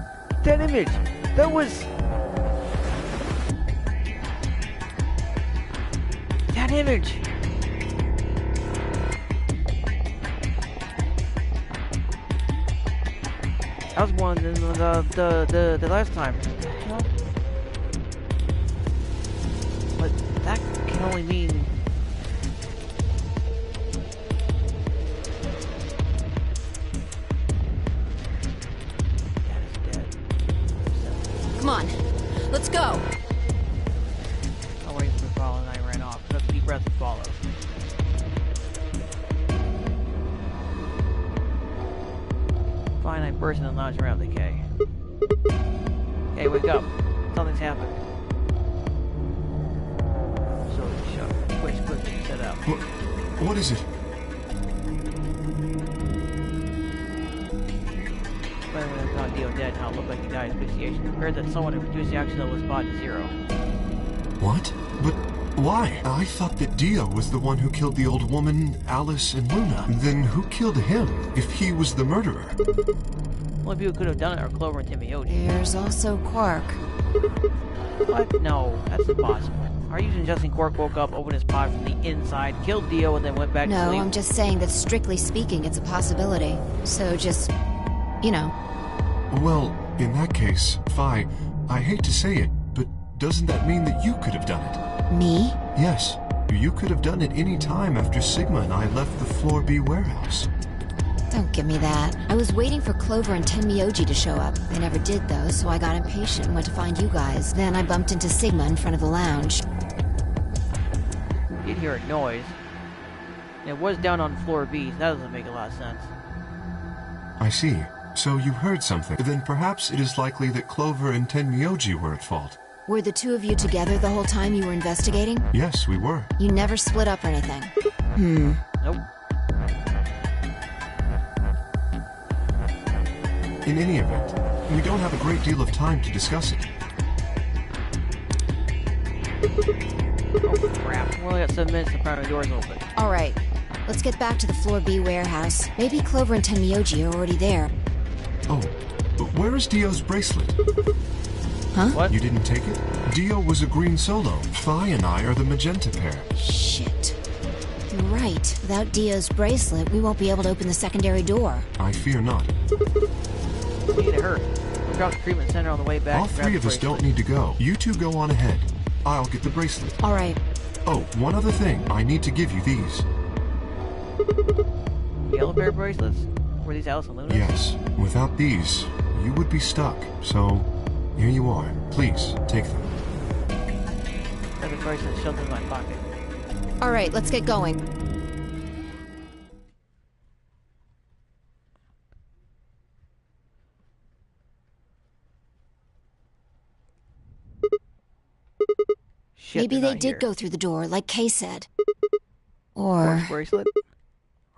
That image! That was... That image! That was one in the last time. What the hell? But that can only mean... Dad is dead. Come on, let's go. I waited for the follow and I ran off. Took a deep breath and followed. Fine, I burst in and lounged around the K. Hey, wake up. Something's happened. So shut. Quick, quickly set out. What is it? When I found Dio dead, how it looked like he died of asphyxiation. Heard that someone had reduced the oxygen level of his body to 0. What? But why? I thought that Dio was the one who killed the old woman, Alice, and Luna. Then who killed him, if he was the murderer? Only people who could have done it are Clover and Timioji. There's also Quark. What? No, that's impossible. Are you suggesting Quark woke up, opened his pod from the inside, killed Dio, and then went back to No, sleep? I'm just saying that strictly speaking, it's a possibility. So just, you know. Well, in that case, Phi, I hate to say it, but doesn't that mean that you could have done it? Me? Yes, you could have done it any time after Sigma and I left the Floor B warehouse. Don't give me that. I was waiting for Clover and Tenmyoji to show up. They never did, though, so I got impatient and went to find you guys. Then I bumped into Sigma in front of the lounge. You did hear a noise. It was down on floor B, so that doesn't make a lot of sense. I see. So you heard something. Then perhaps it is likely that Clover and Tenmyoji were at fault. Were the two of you together the whole time you were investigating? Yes, we were. You never split up or anything? Nope. In any event, we don't have a great deal of time to discuss it. Oh, crap. We only got 7 minutes to find the doors open. All right. Let's get back to the Floor B warehouse. Maybe Clover and Tenmyoji are already there. Oh, but where is Dio's bracelet? Huh? What? You didn't take it? Dio was a green solo. Phi and I are the magenta pair. Shit. You're right. Without Dio's bracelet, we won't be able to open the secondary door. I fear not. We need to hurry. We'll drop the treatment center on the way back. All three of us don't need to go. You two go on ahead. I'll get the bracelet. All right. Oh, one other thing. I need to give you these. Yellow pair bracelets? Were these Alice and Luna? Yes. Without these, you would be stuck. So, here you are. Please, take them. I have the bracelet shoved in my pocket. All right, let's get going. Shit, Maybe they're they not did here. go through the door, like Kay said. Horse Or... bracelet?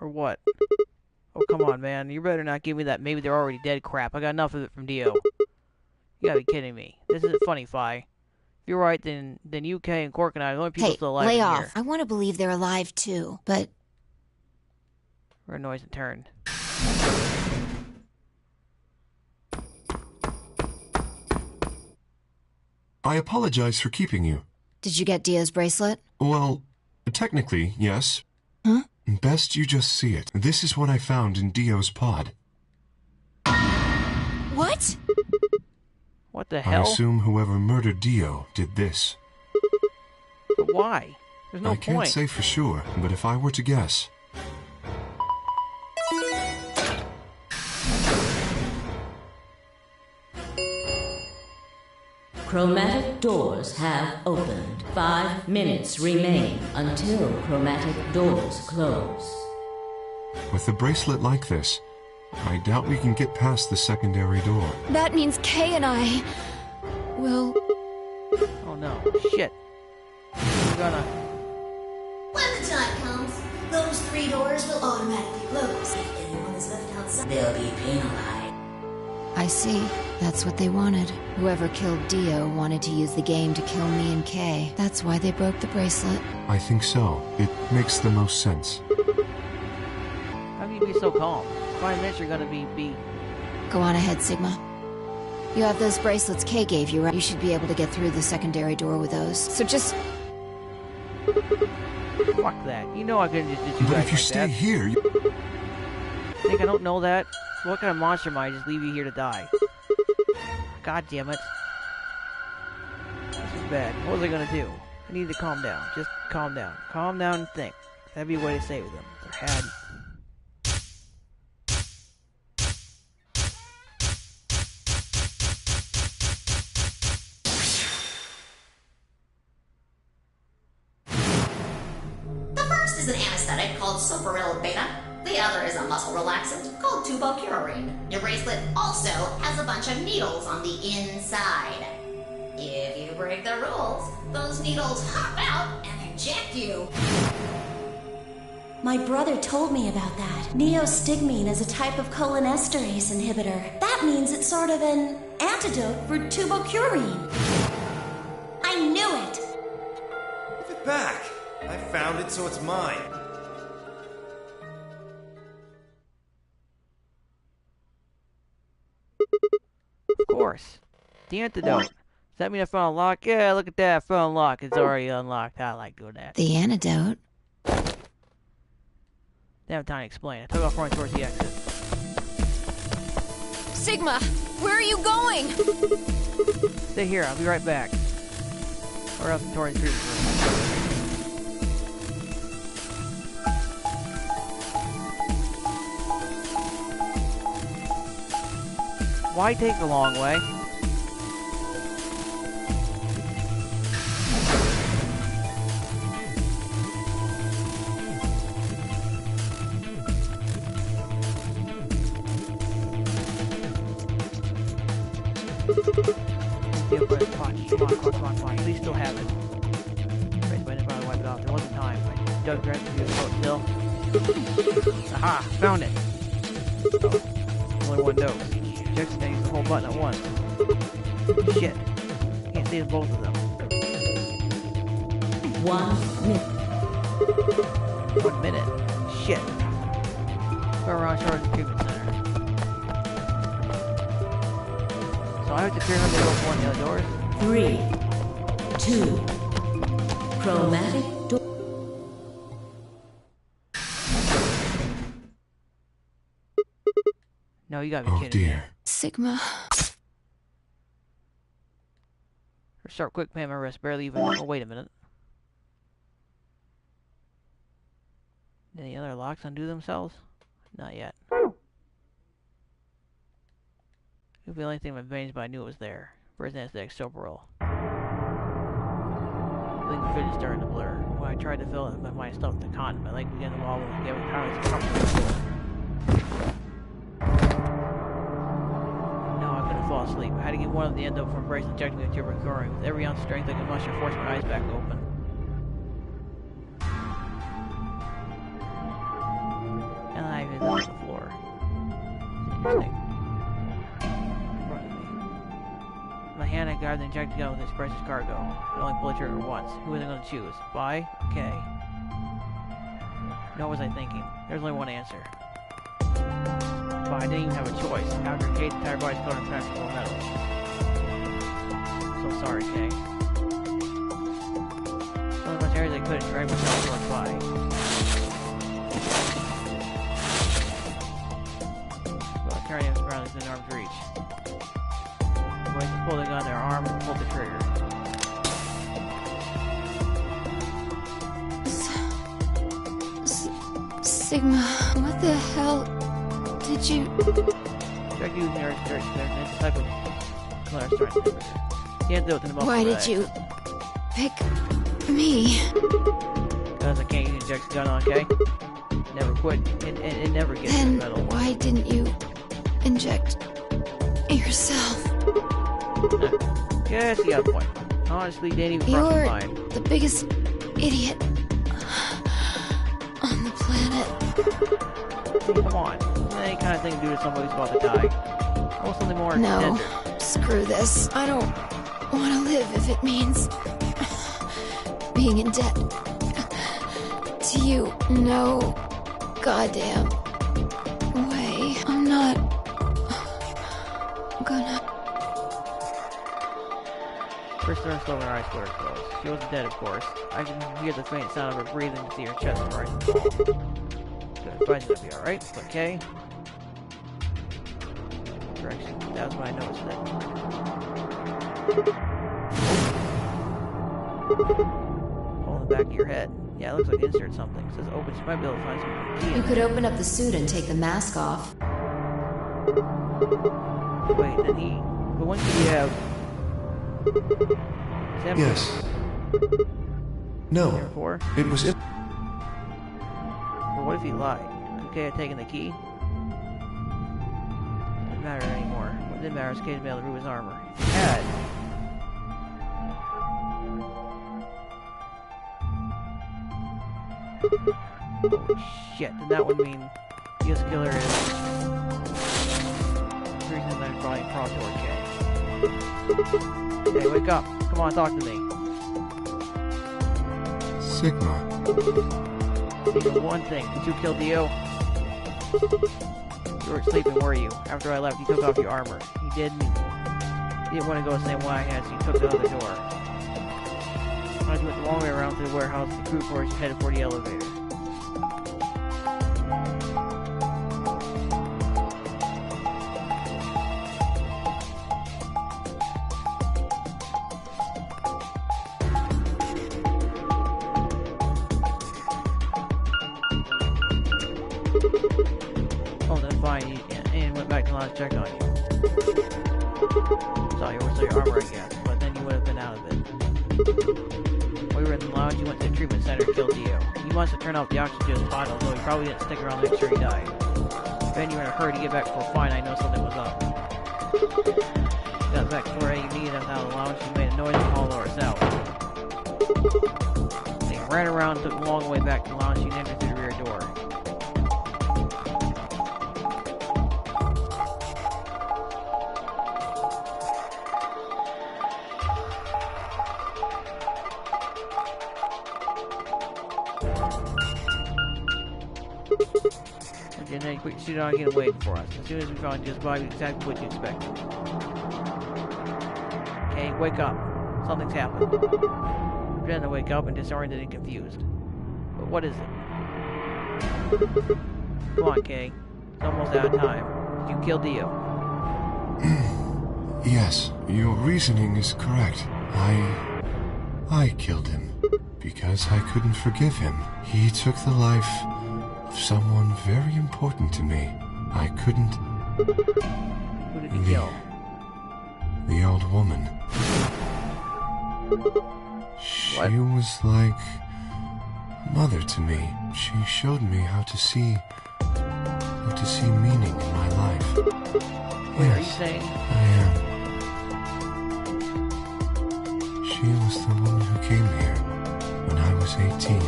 Or what? Oh, come on, man. You better not give me that maybe they're already dead crap. I got enough of it from Dio. You gotta be kidding me. This isn't funny, Phi. If you're right, then UK and Cork and I are the only people Hey, still alive lay in off. here. I want to believe they're alive too, but... We're a noise and turn. I apologize for keeping you. Did you get Dio's bracelet? Well, technically, yes. Huh? Best you just see it. This is what I found in Dio's pod. What? What the I hell? assume whoever murdered Dio did this. But why? There's no I can't point. say for sure, but if I were to guess... Chromatic doors have opened. 5 minutes remain until chromatic doors close. With a bracelet like this, I doubt we can get past the secondary door. That means Kay and I... will... Oh no. Shit. We're gonna... When the time comes, those 3 doors will automatically close. If anyone is left outside, they'll be penalized. I see. That's what they wanted. Whoever killed Dio wanted to use the game to kill me and Kay. That's why they broke the bracelet. I think so. It makes the most sense. How can you be so calm? 5 minutes you're gonna be beat. Go on ahead, Sigma. You have those bracelets Kay gave you, right? You should be able to get through the secondary door with those. So just... Fuck that. You know I couldn't just do But that if you like stay that. here, you... Think I don't know that? So what kind of monster am I to just leave you here to die? God damn it. This is bad. What was I gonna do? I need to calm down. Just calm down. Calm down and think. That'd be a way to say with them. They're had. The first is an anesthetic called Soparil Beta. The other is a muscle relaxant called Tubocurarine. Your bracelet also has a bunch of needles on the inside. If you break the rules, those needles hop out and inject you. My brother told me about that. Neostigmine is a type of cholinesterase inhibitor. That means it's sort of an antidote for tubocurine. I knew it! Give it back. I found it, so it's mine. Of course. The antidote. Does that mean I found a lock? Yeah, look at that. I found a lock. It's already unlocked. I like doing that. The antidote? Didn't have time to explain. I took off running towards the exit. Sigma! Where are you going? Stay here. I'll be right back. Or else towards the room. Why take the long way? come on, please still have it. Right, but I didn't probably wipe it off. There wasn't time. I dug right into the coat still. Aha! Found it! Oh, only one dose. Jack's gonna use the whole button at once. Shit. Can't save both of them. 1 minute. 1 minute. Shit. Go around Shores Treatment Center. So I have to figure out how to go for one of the other doors. 3, 2, chromatic door. No, you gotta be Oh kidding me. dear. Sigma. For a sharp, quick pan, my wrist barely even. Oh, wait a minute. Did any other locks undo themselves? Not yet. It would be the only thing in my veins, but I knew it was there. Where's the sober roll? Feeling the fidget starting to blur. When I tried to fill it, my mind stuffed the con. My leg began to wobble and get powerless to comfortable. No, I couldn't fall asleep. I had to get one of the endo from brace injecting me with tuberculosis. With every ounce of strength I could muster, force my eyes back open. And I even on the floor. Interesting. In front of me. In my hand, I grabbed the injected gun with its precious cargo. I could only pull the trigger once. Who was I going to choose? Buy? Okay. What was I thinking? There's only one answer. But I didn't even have a choice. After Kate's entire body's covered in practical metal. So sorry, Kay. Only much areas I could and dragged myself towards by. Well, carrying him around within arm's reach. The boys pulled the gun in their arm and pulled the trigger. Sigma, what the hell did you... Jack used the Earth's dirt there, and it's a type of Claire's strength inhibitor. The antidote in the Why did you pick me? Because I can't use Jack's gun on, okay? Never quit. It never gets in the Then metal. why didn't you inject yourself? Yes, you got a point. Honestly, didn't even cross my You're mind. the biggest idiot on the planet. Come on. Any kind of thing to do to somebody who's about to die. I want something more No, tender. screw this. I don't want to live if it means being in debt to you. No goddamn way. I'm not gonna... First turned slow and her eyes were closed. She wasn't dead, of course. I can hear the faint sound of her breathing and see her chest rise and fall. Good, Brian's gonna be alright. Okay. Direction. That was when I noticed it. Hole in the back of your head. Yeah, it looks like insert something. It says open. You might be able to find some key. You could open up the suit and take the mask off. Wait, then he... But when could he have... Yes. No. Therefore? It was in... But what if he lied? Could Kay have taken the key? Didn't matter anymore. What did matter is Kay's been able to remove his armor. If he had... Holy shit, then that would mean this killer is... the reason that I'm probably crawled toward Kay. Hey, wake up. Come on, talk to me. Sigma. Think of one thing. Did you kill Dio? You weren't sleeping, were you? After I left, you took off your armor. You didn't want to go the same way I had, so you took the other door. I went the long way around through the warehouse, the crew quarters, headed for the elevator. Oh, then fine, and went back to the lounge to check on you. Saw your armor, I guess, but then you would have been out of it. While you were in the lounge, you went to the treatment center and killed Dio. You must have turned off the oxygen to his body, although he probably didn't stick around to make sure he died. Then you were in a hurry to get back before fine, I know something was up. Got the backstory you need us out of the lounge. She made a noise and called us out. They ran around and took a long way back to the lounge. She entered through the rear door. And then put your suit on and get away for us. As soon as we found you, just body exactly what you expected. Okay, wake up. Something's happened. Pretend to wake up and disoriented and confused. But what is it? Come on, Kay. It's almost out of time. You killed Dio. Yes, your reasoning is correct. I killed him because I couldn't forgive him. He took the life of someone very important to me. I couldn't... Who did he kill? The old woman. She was like a mother to me. She showed me how to see meaning in my life. Wait, yes, are you saying? I am. She was the woman who came here when I was 18.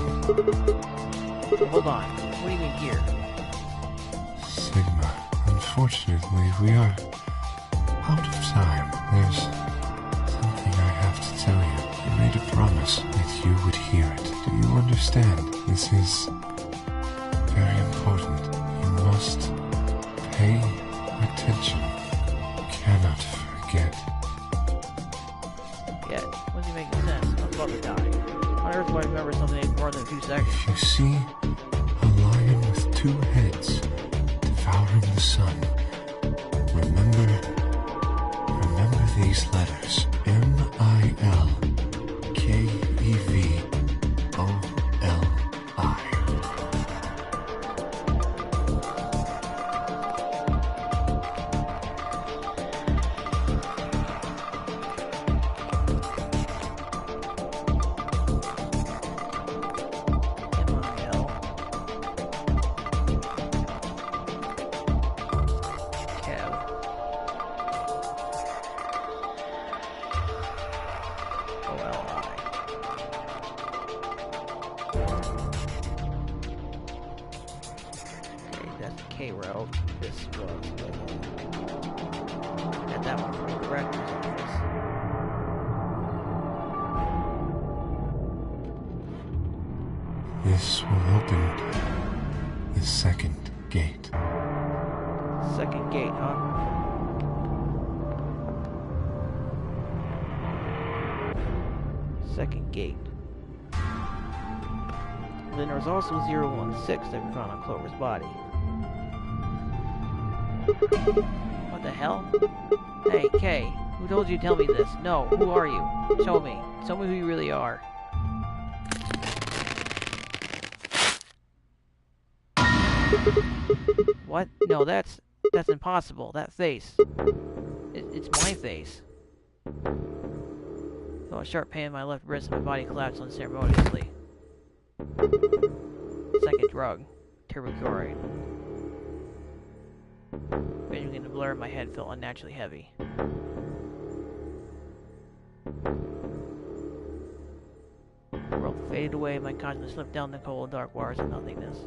Hold on. What do you mean here? Sigma, unfortunately, we are out of time. There's something I have to tell you. I made a promise that you would hear it. Do you understand? This is very important. You must pay attention. You cannot forget. Yeah, what's he making sense? I'm about to die. On Earth, do I remember something more than a few seconds? You see a lion with 2 heads devouring the sun. Remember these letters. M-I-L-K-E-V-O-L-I. K-Route. This was at that one from the director's office. This will open the second gate. Second gate, huh? Second gate. Then there was also 016 that we found on Clover's body. What the hell? Hey, Kay, who told you to tell me this? No, who are you? Show me. Show me who you really are. What? No, that's impossible. That face. It's my face. Felt a sharp pain in my left wrist and my body collapsed unceremoniously. Second drug. Turbochlorate. Vision in the blur in my head felt unnaturally heavy. The world faded away and my consciousness slipped down the cold, dark waters of nothingness.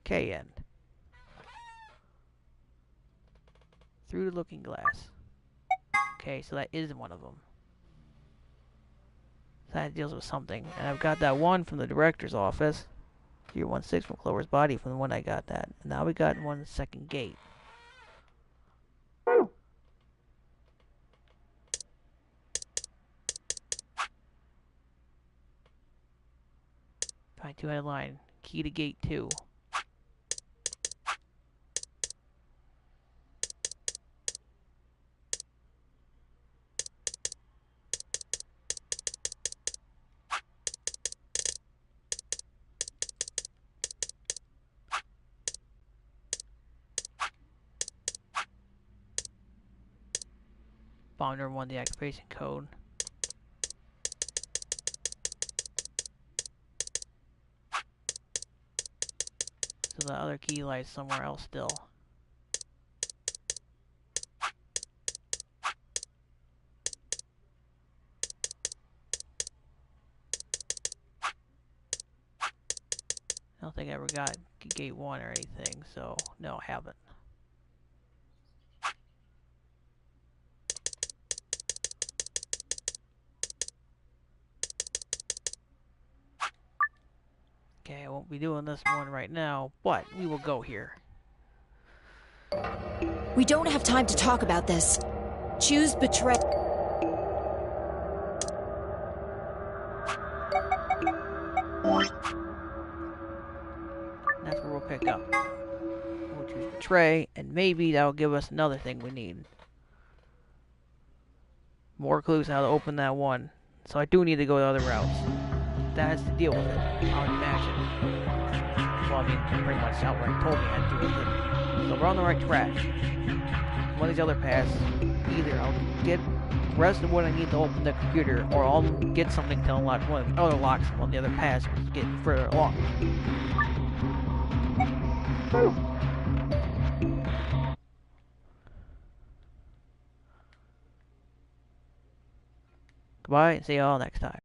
K end. Through the looking glass. Okay, so that is one of them. So that deals with something. And I've got that one from the director's office. 016 from Clover's body from the one I got that. And now we got one in the second gate. Find 2 headline. Key to gate 2. Bomb number 1, the activation code. So the other key lies somewhere else still. I don't think I ever got gate 1 or anything, so no, I haven't. Okay, I won't be doing this one right now, but we will go here. We don't have time to talk about this. Choose betray. That's where we'll pick up. We'll choose betray, and maybe that'll give us another thing we need. More clues how to open that one. So I do need to go the other routes. That has to deal with it, I would imagine. Well, I mean, pretty much outright told me I had to deal with it. So we're on the right track. One of these other paths, either I'll get the rest of what I need to open the computer, or I'll get something to unlock one of the other locks on the other paths, which is getting further along. Goodbye, and see y'all next time.